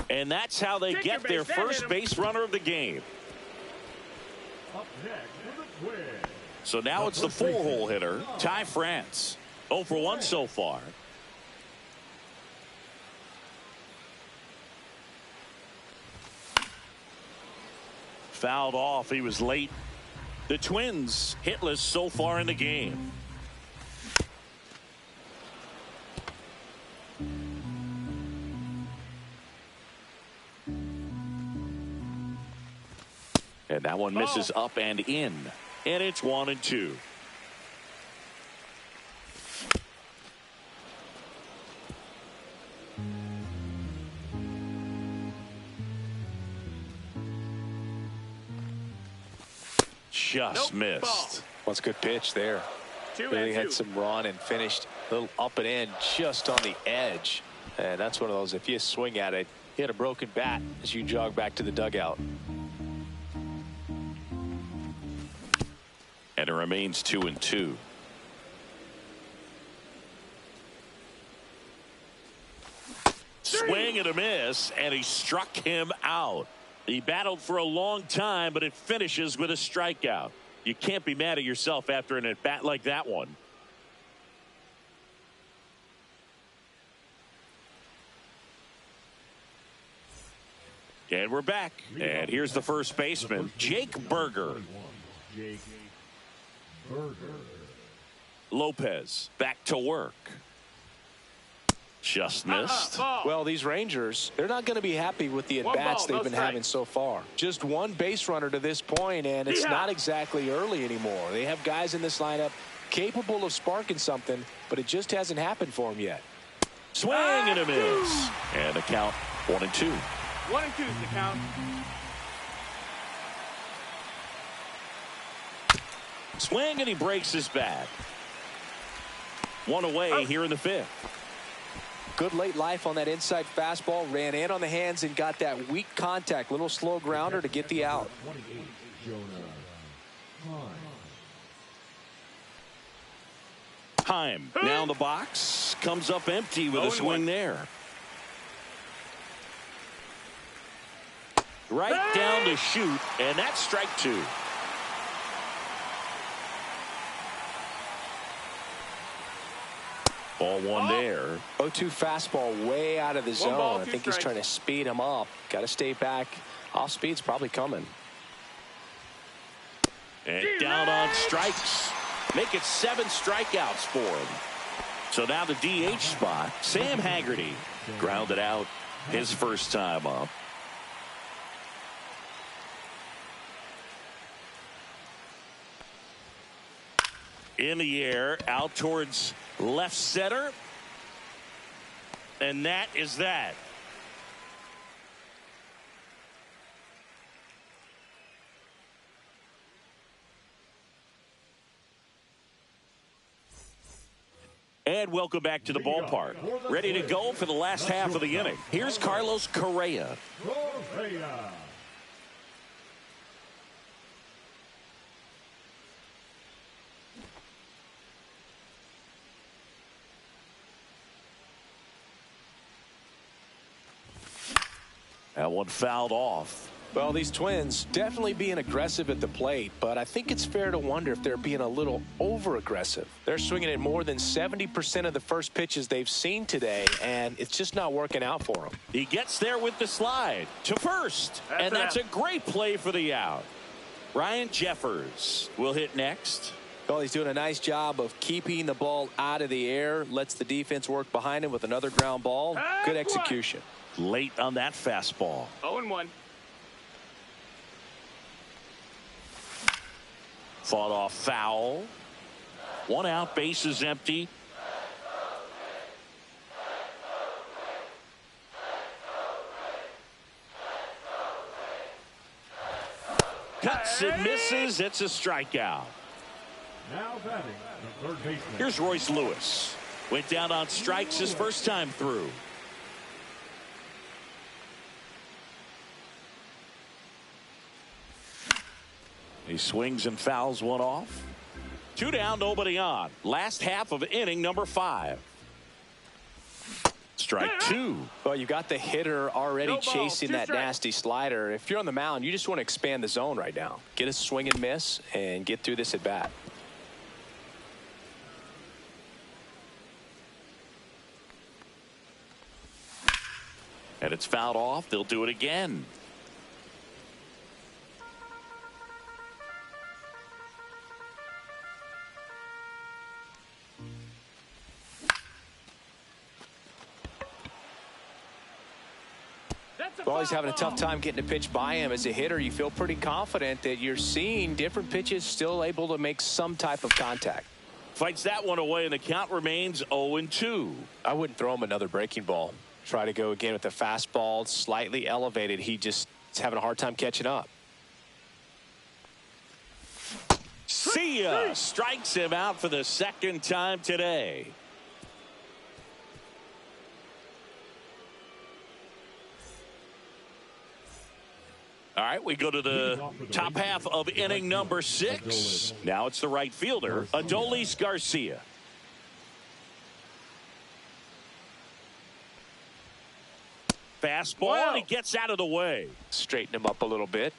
S1: And that's how they get their first base runner of the game.
S4: up next with a twin.
S1: So now it's the 4-hole hitter, Ty France. 0 for 1 so far. Fouled off. He was late. The Twins hitless so far in the game. And that one misses up and in. And it's 1-2. Just missed.
S2: Well, it's a good pitch there. Really had some run and finished a little up and in just on the edge. And that's one of those, if you swing at it, you hit a broken bat as you jog back to the dugout.
S1: And it remains 2-2. Swing and a miss, and he struck him out. He battled for a long time, but it finishes with a strikeout. You can't be mad at yourself after an at-bat like that one. And we're back. And here's the first baseman, Jake Berger. Lopez back to work. Just missed.
S2: Well, these Rangers, they're not going to be happy with the at-bats they've been having so far. Just one base runner to this point, and it's not exactly early anymore. They have guys in this lineup capable of sparking something, but it just hasn't happened for them yet.
S1: Swing and a miss. And the count 1-2.
S3: 1-2 is the count.
S1: Swing and he breaks his bat. One away here in the fifth.
S2: Good late life on that inside fastball. Ran in on the hands and got that weak contact. Little slow grounder to get the out.
S1: Heim now in the box. Comes up empty with a swing there. Right down to shoot, and that's strike two. Ball one there.
S2: 0-2 fastball way out of the zone. I think he's trying to speed him up. Got to stay back. Off speed's probably coming.
S1: And down on strikes. Make it 7 strikeouts for him. So now the DH spot. Sam Haggerty grounded out his first time up. In the air, out towards left center. And that is that. And welcome back to the ballpark. Ready to go for the last half of the inning. Here's Carlos Correa. That one fouled off.
S2: Well, these Twins definitely being aggressive at the plate, but I think it's fair to wonder if they're being a little over-aggressive. They're swinging at more than 70% of the first pitches they've seen today, and it's just not working out for them.
S1: He gets there with the slide to first, and that's a great play for the out. Ryan Jeffers will hit next.
S2: Well, he's doing a nice job of keeping the ball out of the air, lets the defense work behind him with another ground ball. Good execution.
S1: Late on that fastball.
S3: 0-1.
S1: Fought off foul. One out, bases empty. Cuts and misses. It's a strikeout.
S4: Now batting the third baseman.
S1: Here's Royce Lewis. Went down on strikes his first time through. He swings and fouls one off. 2 down, nobody on. Last half of inning number 5. Strike 2.
S2: Well, you got the hitter already chasing that nasty slider. If you're on the mound, you just want to expand the zone right now. Get a swing and miss and get through this at bat.
S1: And it's fouled off. They'll do it again.
S2: Well, he's having a tough time getting a pitch by him. As a hitter, you feel pretty confident that you're seeing different pitches still able to make some type of contact.
S1: Fights that one away, and the count remains 0-2.
S2: I wouldn't throw him another breaking ball. Try to go again with the fastball, slightly elevated. He just is having a hard time catching up.
S1: See ya! Strikes him out for the second time today. All right, we go to the top half of inning number 6. Now it's the right fielder, Adolis Garcia. Fastball, and he gets out of the way.
S2: Straighten him up a little bit.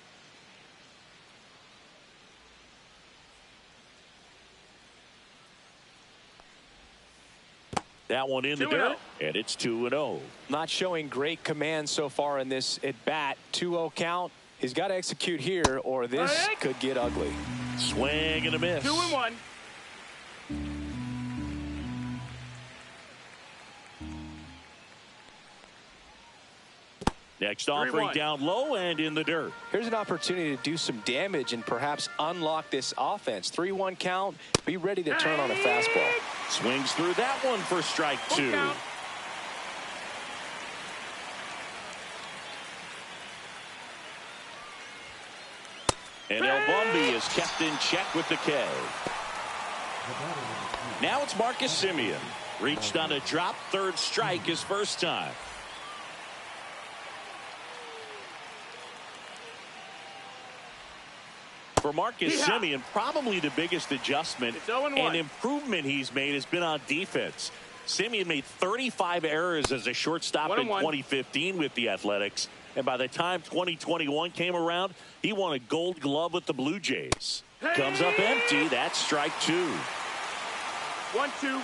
S1: That one in the dirt, and it's 2-0.
S2: Not showing great command so far in this at bat. 2-0 count. He's got to execute here, or this could get ugly.
S1: Swing and a miss.
S3: 2-1.
S1: Next offering down low and in the dirt.
S2: Here's an opportunity to do some damage and perhaps unlock this offense. 3-1 count. Be ready to turn on a fastball.
S1: Swings through that one for strike 2. And El Bumby is kept in check with the K. Now it's Marcus Semien. Reached on a drop, third strike his first time. For Marcus Semien, probably the biggest adjustment and improvement he's made has been on defense. Semien made 35 errors as a shortstop in 2015 with the Athletics. And by the time 2021 came around, he won a Gold Glove with the Blue Jays. Comes up empty. That's strike 2.
S3: 1-2.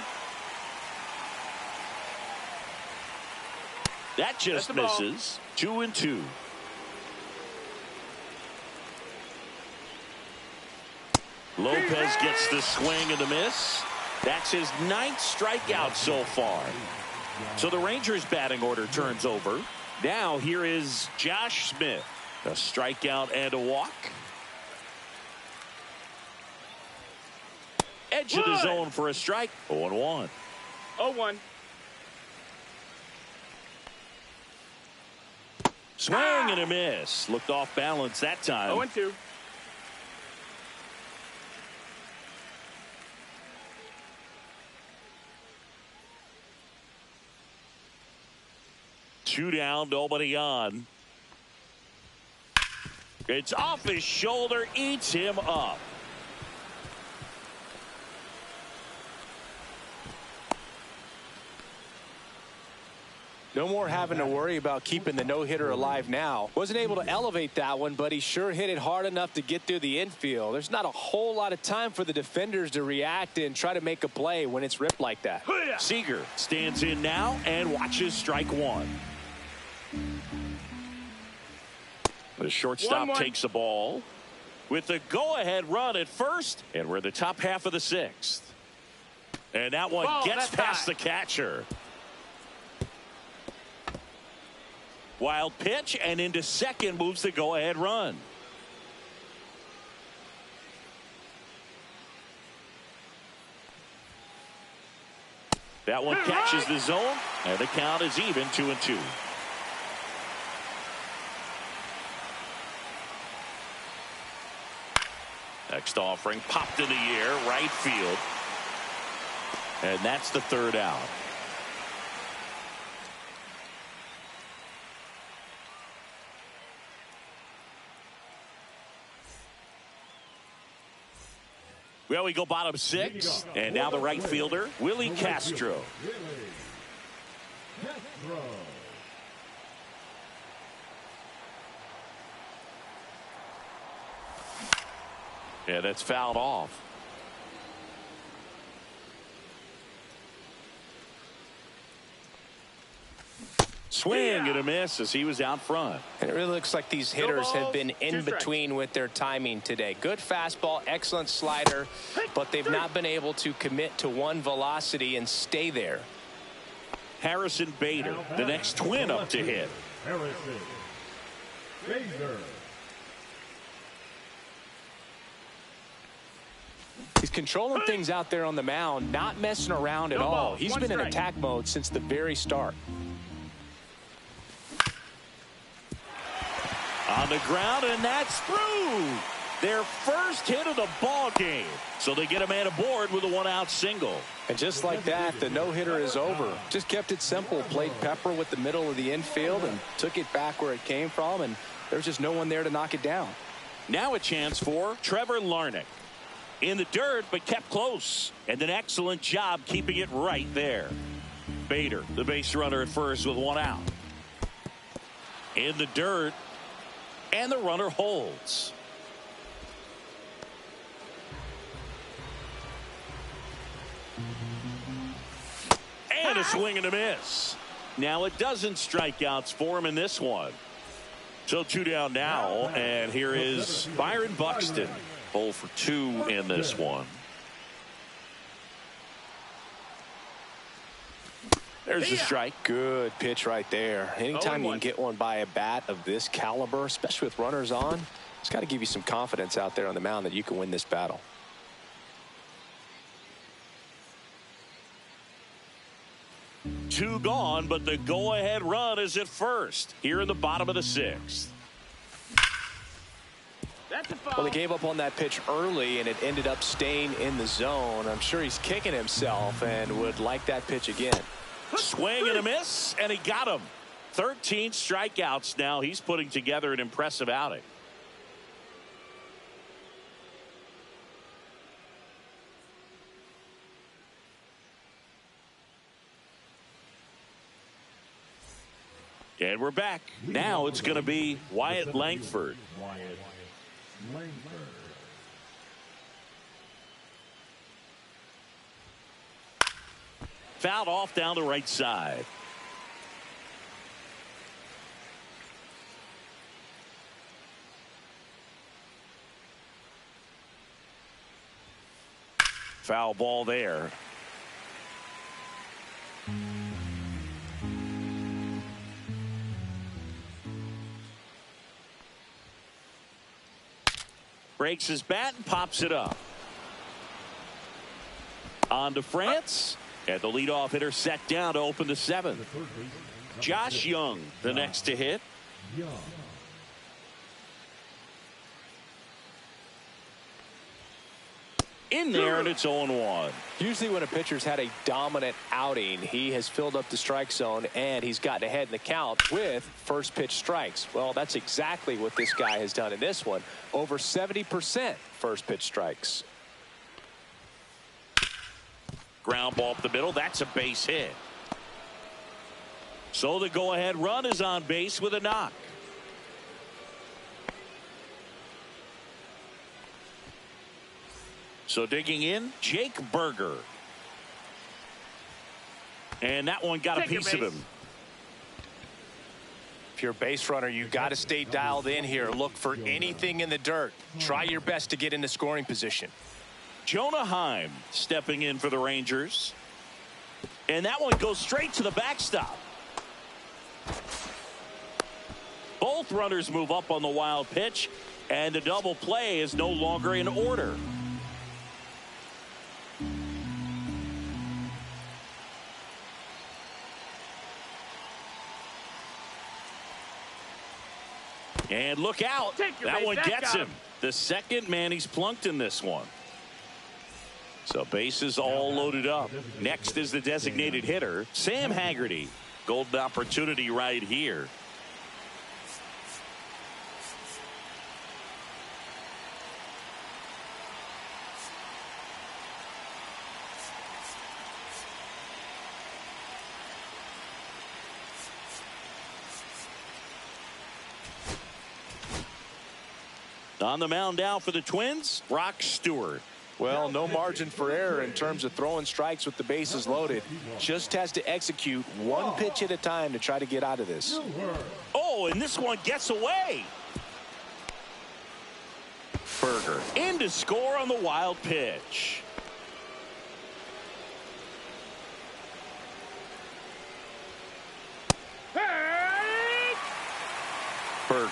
S1: That just misses. 2-2. Lopez gets the swing and the miss. That's his 9th strikeout so far. So the Rangers' batting order turns over. Now here is Josh Smith. A strikeout and a walk. Edge of the zone for a strike. 0-1.
S3: 0-1.
S1: Swing and a miss. Looked off balance that time.
S3: 0-2.
S1: Two down, nobody on. It's off his shoulder, eats him up.
S2: No more having to worry about keeping the no-hitter alive now. Wasn't able to elevate that one, but he sure hit it hard enough to get through the infield. There's not a whole lot of time for the defenders to react and try to make a play when it's ripped like that.
S1: Seager stands in now and watches strike 1. The shortstop takes the ball with the go-ahead run at first, and we're in the top half of the 6th. And that one gets past the catcher. Wild pitch, and into second moves the go-ahead run. That one catches the zone, and the count is even 2-2. Next offering popped in the air, right field. And that's the 3rd out. Well, we go bottom 6, and now the right fielder, Willie Castro. Yeah, that's fouled off. Swing and a miss as he was out front.
S2: And it really looks like these hitters have been in between with their timing today. Good fastball, excellent slider, but they've not been able to commit to one velocity and stay there.
S1: Harrison Bader, the next twin up to hit.
S4: Harrison Bader.
S5: He's controlling things out there on the mound, not messing around at all. He's been in attack mode since the very start.
S1: On the ground, and that's through. Their first hit of the ball game. So they get a man aboard with a one-out single.
S2: And just like that, the no-hitter is over. Just kept it simple. Played pepper with the middle of the infield and took it back where it came from, and there's just no one there to knock it down.
S1: Now a chance for Trevor Larnach. In the dirt, but kept close. And an excellent job keeping it right there. Bader, the base runner at first with one out. In the dirt, and the runner holds. And a swing and a miss. Now a dozen strikeouts for him in this one. So 2 down now, and here is Byron Buxton. 0 for 2 in this one. There's the strike.
S2: Good pitch right there. Anytime you can get one by a bat of this caliber, especially with runners on, it's got to give you some confidence out there on the mound that you can win this battle.
S1: Two gone, but the go-ahead run is at first here in the bottom of the 6th.
S2: Well, they gave up on that pitch early, and it ended up staying in the zone. I'm sure he's kicking himself and would like that pitch again.
S1: Swing and a miss, and he got him. 13 strikeouts now. He's putting together an impressive outing. And we're back. Now it's going to be Wyatt Langford.
S4: Wyatt Langford.
S1: Fouled off down the right side. Foul ball there. Breaks his bat and pops it up. On to France. And the leadoff hitter set down to open the 7th. Josh Young, the next to hit. In there, and it's 0-1.
S2: Usually when a pitcher's had a dominant outing, he has filled up the strike zone and he's gotten ahead in the count with first pitch strikes. Well, that's exactly what this guy has done in this one. Over 70% first pitch strikes.
S1: Ground ball up the middle. That's a base hit. So the go-ahead run is on base with a knock. So digging in, Jake Berger. And that one got a piece of him.
S2: If you're a base runner, you got to stay dialed in here. Look for anything in the dirt. Try your best to get into scoring position.
S1: Jonah Heim stepping in for the Rangers. And that one goes straight to the backstop. Both runners move up on the wild pitch, and the double play is no longer in order. And look out. That one gets him. The second man he's plunked in this one. So bases all loaded up. Next is the designated hitter, Sam Haggerty. Golden opportunity right here. On the mound now for the Twins, Brock Stewart.
S2: Well, no margin for error in terms of throwing strikes with the bases loaded. Just has to execute one pitch at a time to try to get out of this.
S1: Oh, and this one gets away. Berger in to score on the wild pitch.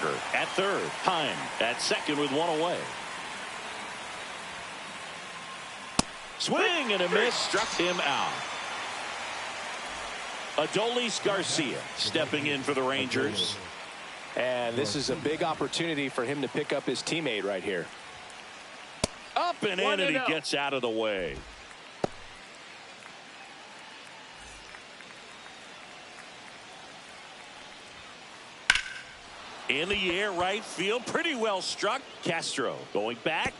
S1: Hosmerger at third. Heim at second with one away. Swing and a miss, struck him out. Adolis Garcia stepping in for the Rangers.
S2: And this is a big opportunity for him to pick up his teammate right here.
S1: Up and in, and he gets out of the way. In the air, right field, pretty well struck. Castro going back.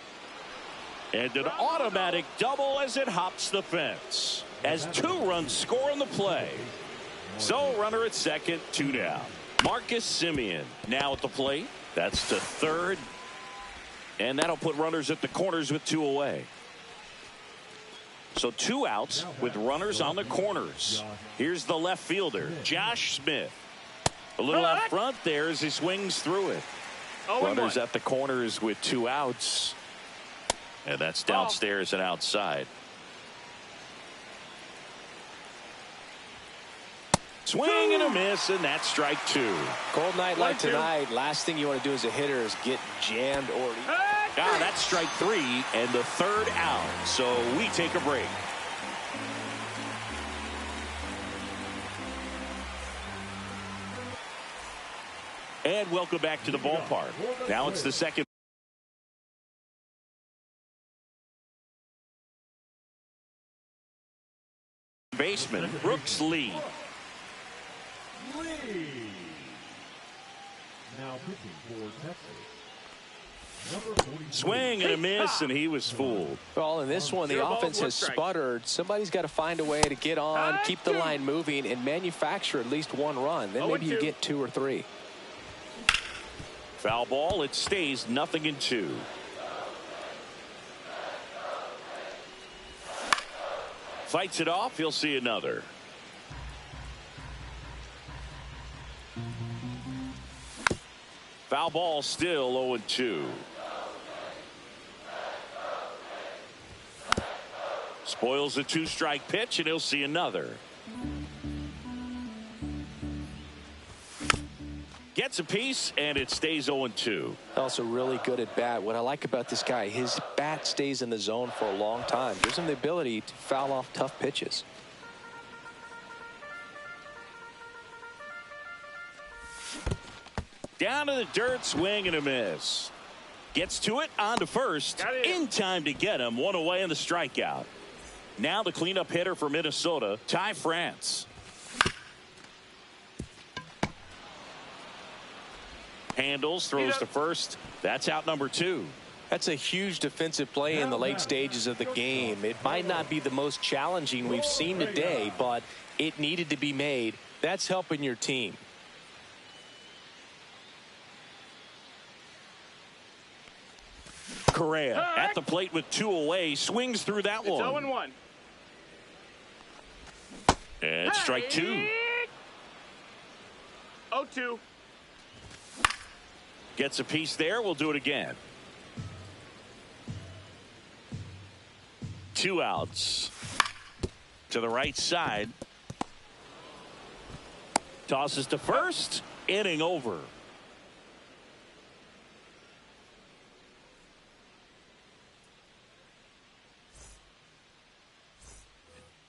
S1: And an automatic double as it hops the fence. As 2 runs score on the play. So runner at second, 2 down. Marcus Semien now at the plate. That's to third. And that'll put runners at the corners with 2 away. So 2 outs with runners on the corners. Here's the left fielder, Josh Smith. A little out front there as he swings through it. Runners at the corners with 2 outs. And that's downstairs and outside. Swing and a miss, and that's strike 2.
S2: Cold night like tonight, last thing you want to do as a hitter is get jammed or...
S1: That's strike 3 and the 3rd out. So we take a break. And welcome back to the ballpark. Now it's the second baseman, Brooks Lee.
S4: Now pitching for Texas.
S1: Swing and a miss, and he was fooled.
S2: Well, in this one, the offense has sputtered. Somebody's got to find a way to get on, keep the line moving, and manufacture at least 1 run. Then maybe you get 2 or 3.
S1: Foul ball. It stays 0-2. Fights it off. He'll see another. Foul ball, still 0-2. Spoils a 2-strike pitch, and he'll see another. Gets a piece, and it stays 0-2.
S2: Also really good at bat. What I like about this guy, his bat stays in the zone for a long time. Gives him the ability to foul off tough pitches.
S1: Down to the dirt, swing and a miss. Gets to it, on to first. In time to get him. 1 away in the strikeout. Now the cleanup hitter for Minnesota, Ty France. Handles, throws to first. That's out number 2.
S2: That's a huge defensive play in the late stages of the game. It might not be the most challenging we've seen today, but it needed to be made. That's helping your team.
S1: Correa at the plate with 2 away, swings through that one.
S3: 0-1.
S1: And strike 2.
S3: 0-2.
S1: Gets a piece there. We'll do it again. 2 outs. To the right side. Tosses to first. Inning over.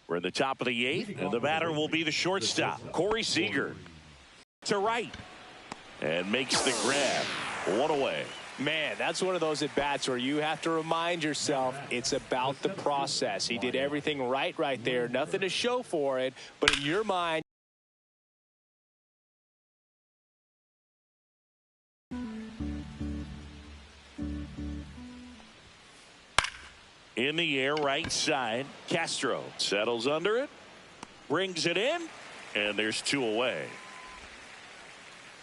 S1: We're at the top of the 8th, and the batter will be the shortstop, Corey Seager. To right. And makes the grab. 1 away.
S2: Man, that's one of those at-bats where you have to remind yourself it's about the process. He did everything right there. Nothing to show for it, but in your mind,
S1: in the air, right side. Castro settles under it, brings it in, and there's 2 away.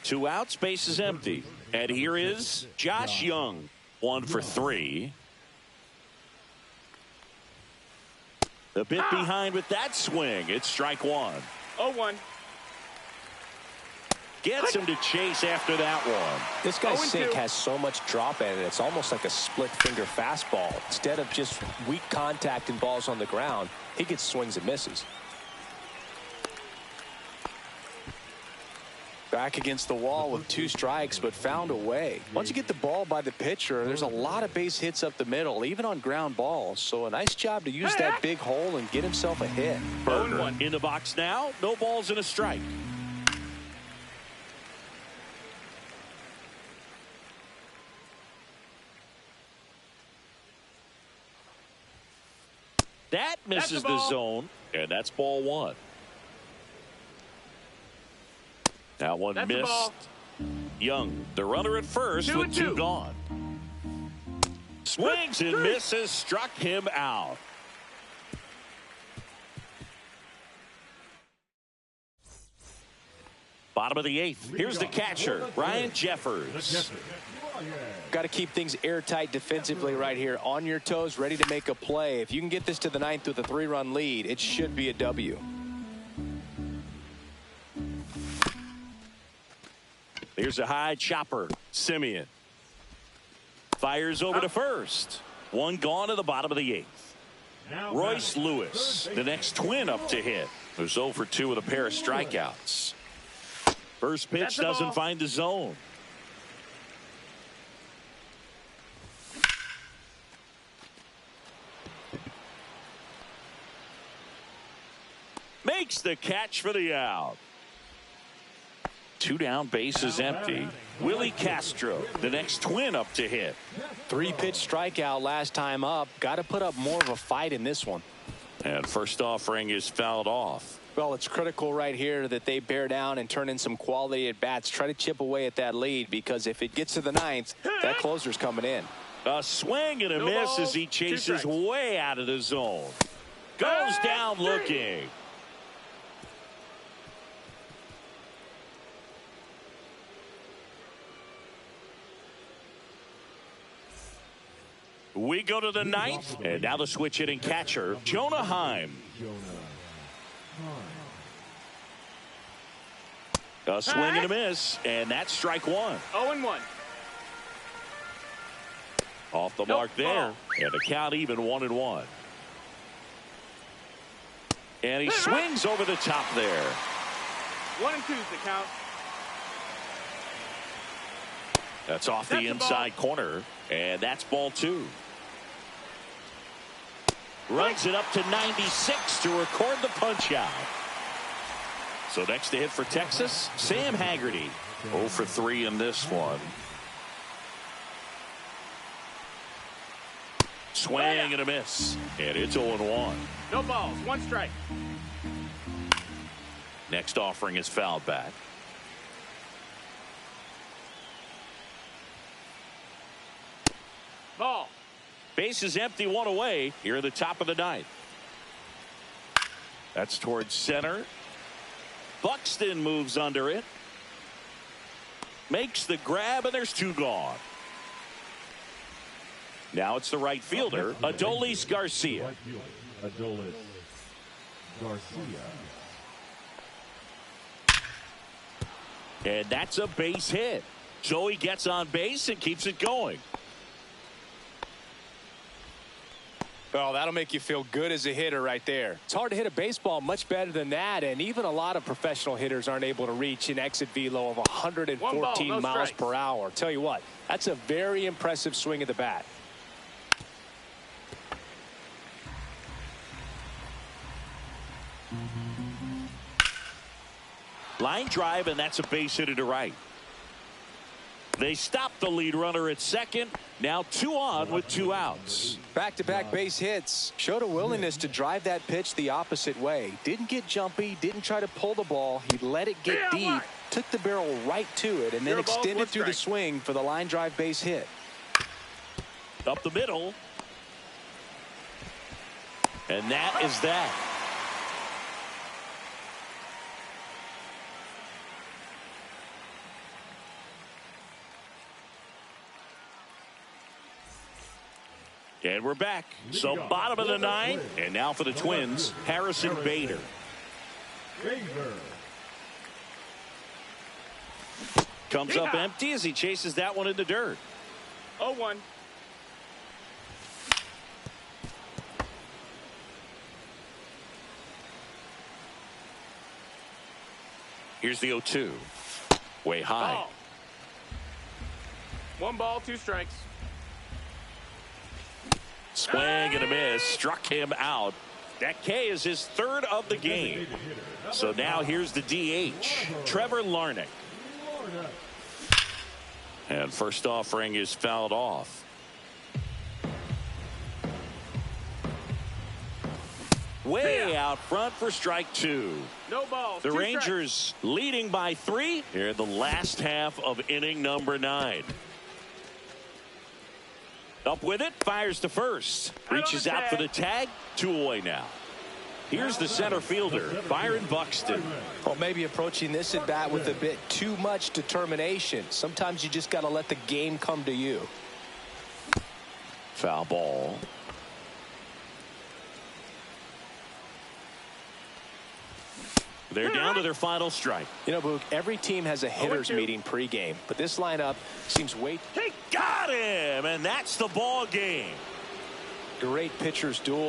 S1: 2 outs, base is empty. And here is Josh Young, 1 for 3. The bit behind with that swing. It's strike 1.
S3: 0-1.
S1: Gets him to chase after that one.
S2: This guy's sink has so much drop in it. It's almost like a split finger fastball. Instead of just weak contact and balls on the ground, he gets swings and misses. Back against the wall with 2 strikes, but found a way. Once you get the ball by the pitcher, there's a lot of base hits up the middle, even on ground balls. So a nice job to use that big hole and get himself a hit.
S1: Berger in the box now. No balls and a strike. That misses the zone, and that's ball 1. That one
S3: That's
S1: missed. Young, the runner at first with 2 gone. Swings and misses, struck him out. Bottom of the 8th. Here's the catcher, Ryan Jeffers.
S2: Got to keep things airtight defensively right here. On your toes, ready to make a play. If you can get this to the 9th with a 3-run lead, it should be a W.
S1: Here's a high chopper. Simeon fires over to first. 1 gone at the bottom of the 8th. Royce Lewis, the next twin up to hit, who's 0 for 2 with a pair of strikeouts. First pitch doesn't find the zone. Makes the catch for the out. 2 down, bases empty. Willie Castro, the next twin up to hit.
S2: 3-pitch strikeout last time up. Got to put up more of a fight in this one.
S1: And first offering is fouled off.
S2: Well, it's critical right here that they bear down and turn in some quality at bats. Try to chip away at that lead, because if it gets to the 9th, that closer's coming in.
S1: A swing and a miss as he chases way out of the zone. Goes down looking. We go to the 9th, and now the switch hitting catcher, Jonah Heim. A swing and a miss, and that's strike 1.
S3: 0-1.
S1: Off the mark there, and the count even 1-1. And he swings over the top there.
S3: 1-2's the count.
S1: That's off the inside corner, and that's ball 2. Runs it up to 96 to record the punch out. So next to hit for Texas, Sam Haggerty. 0 for 3 in this one. Swing and a miss, and it's 0-1.
S3: No balls, 1 strike.
S1: Next offering is fouled back.
S3: Ball.
S1: Base is empty, 1 away here at the top of the 9th. That's towards center. Buxton moves under it. Makes the grab, and there's 2 gone. Now it's the right fielder, Adolis Garcia.
S4: Adolis Garcia.
S1: And that's a base hit. So he gets on base and keeps it going.
S2: Well, that'll make you feel good as a hitter right there. It's hard to hit a baseball much better than that, and even a lot of professional hitters aren't able to reach an exit velo of 114 miles per hour. Tell you what, that's a very impressive swing of the bat.
S1: Line drive, and that's a base hit to right. They stop the lead runner at second. Now 2 on with 2 outs.
S2: Back-to-back base hits. Showed a willingness to drive that pitch the opposite way. Didn't get jumpy, didn't try to pull the ball. He let it get deep, took the barrel right to it, and then extended through the swing for the line drive base hit.
S1: Up the middle. And that is that. And we're back. So bottom of the 9th, and now for the Twins, Harrison Bader. Comes up empty as he chases that one in the dirt.
S3: 0-1.
S1: Here's the 0-2. Way high.
S3: Ball. 1 ball, 2 strikes.
S1: Swing and a miss. Struck him out. That K is his 3rd of the game. So now here's the DH, Trevor Larnach. And first offering is fouled off. Way out front for strike 2.
S3: No balls.
S1: The
S3: 2
S1: Rangers leading by 3 here in the last half of inning number 9. Up with it, fires to first. Reaches out for the tag. 2 away now. Here's the center fielder, Byron Buxton.
S2: Well, maybe approaching this at bat with a bit too much determination. Sometimes you just got to let the game come to you.
S1: Foul ball. They're down to their final strike.
S2: You know, Boog, every team has a hitters
S3: 0-2.
S2: meeting pregame, but this lineup seems way.
S1: He got him, and that's the ball game.
S2: Great pitchers duel.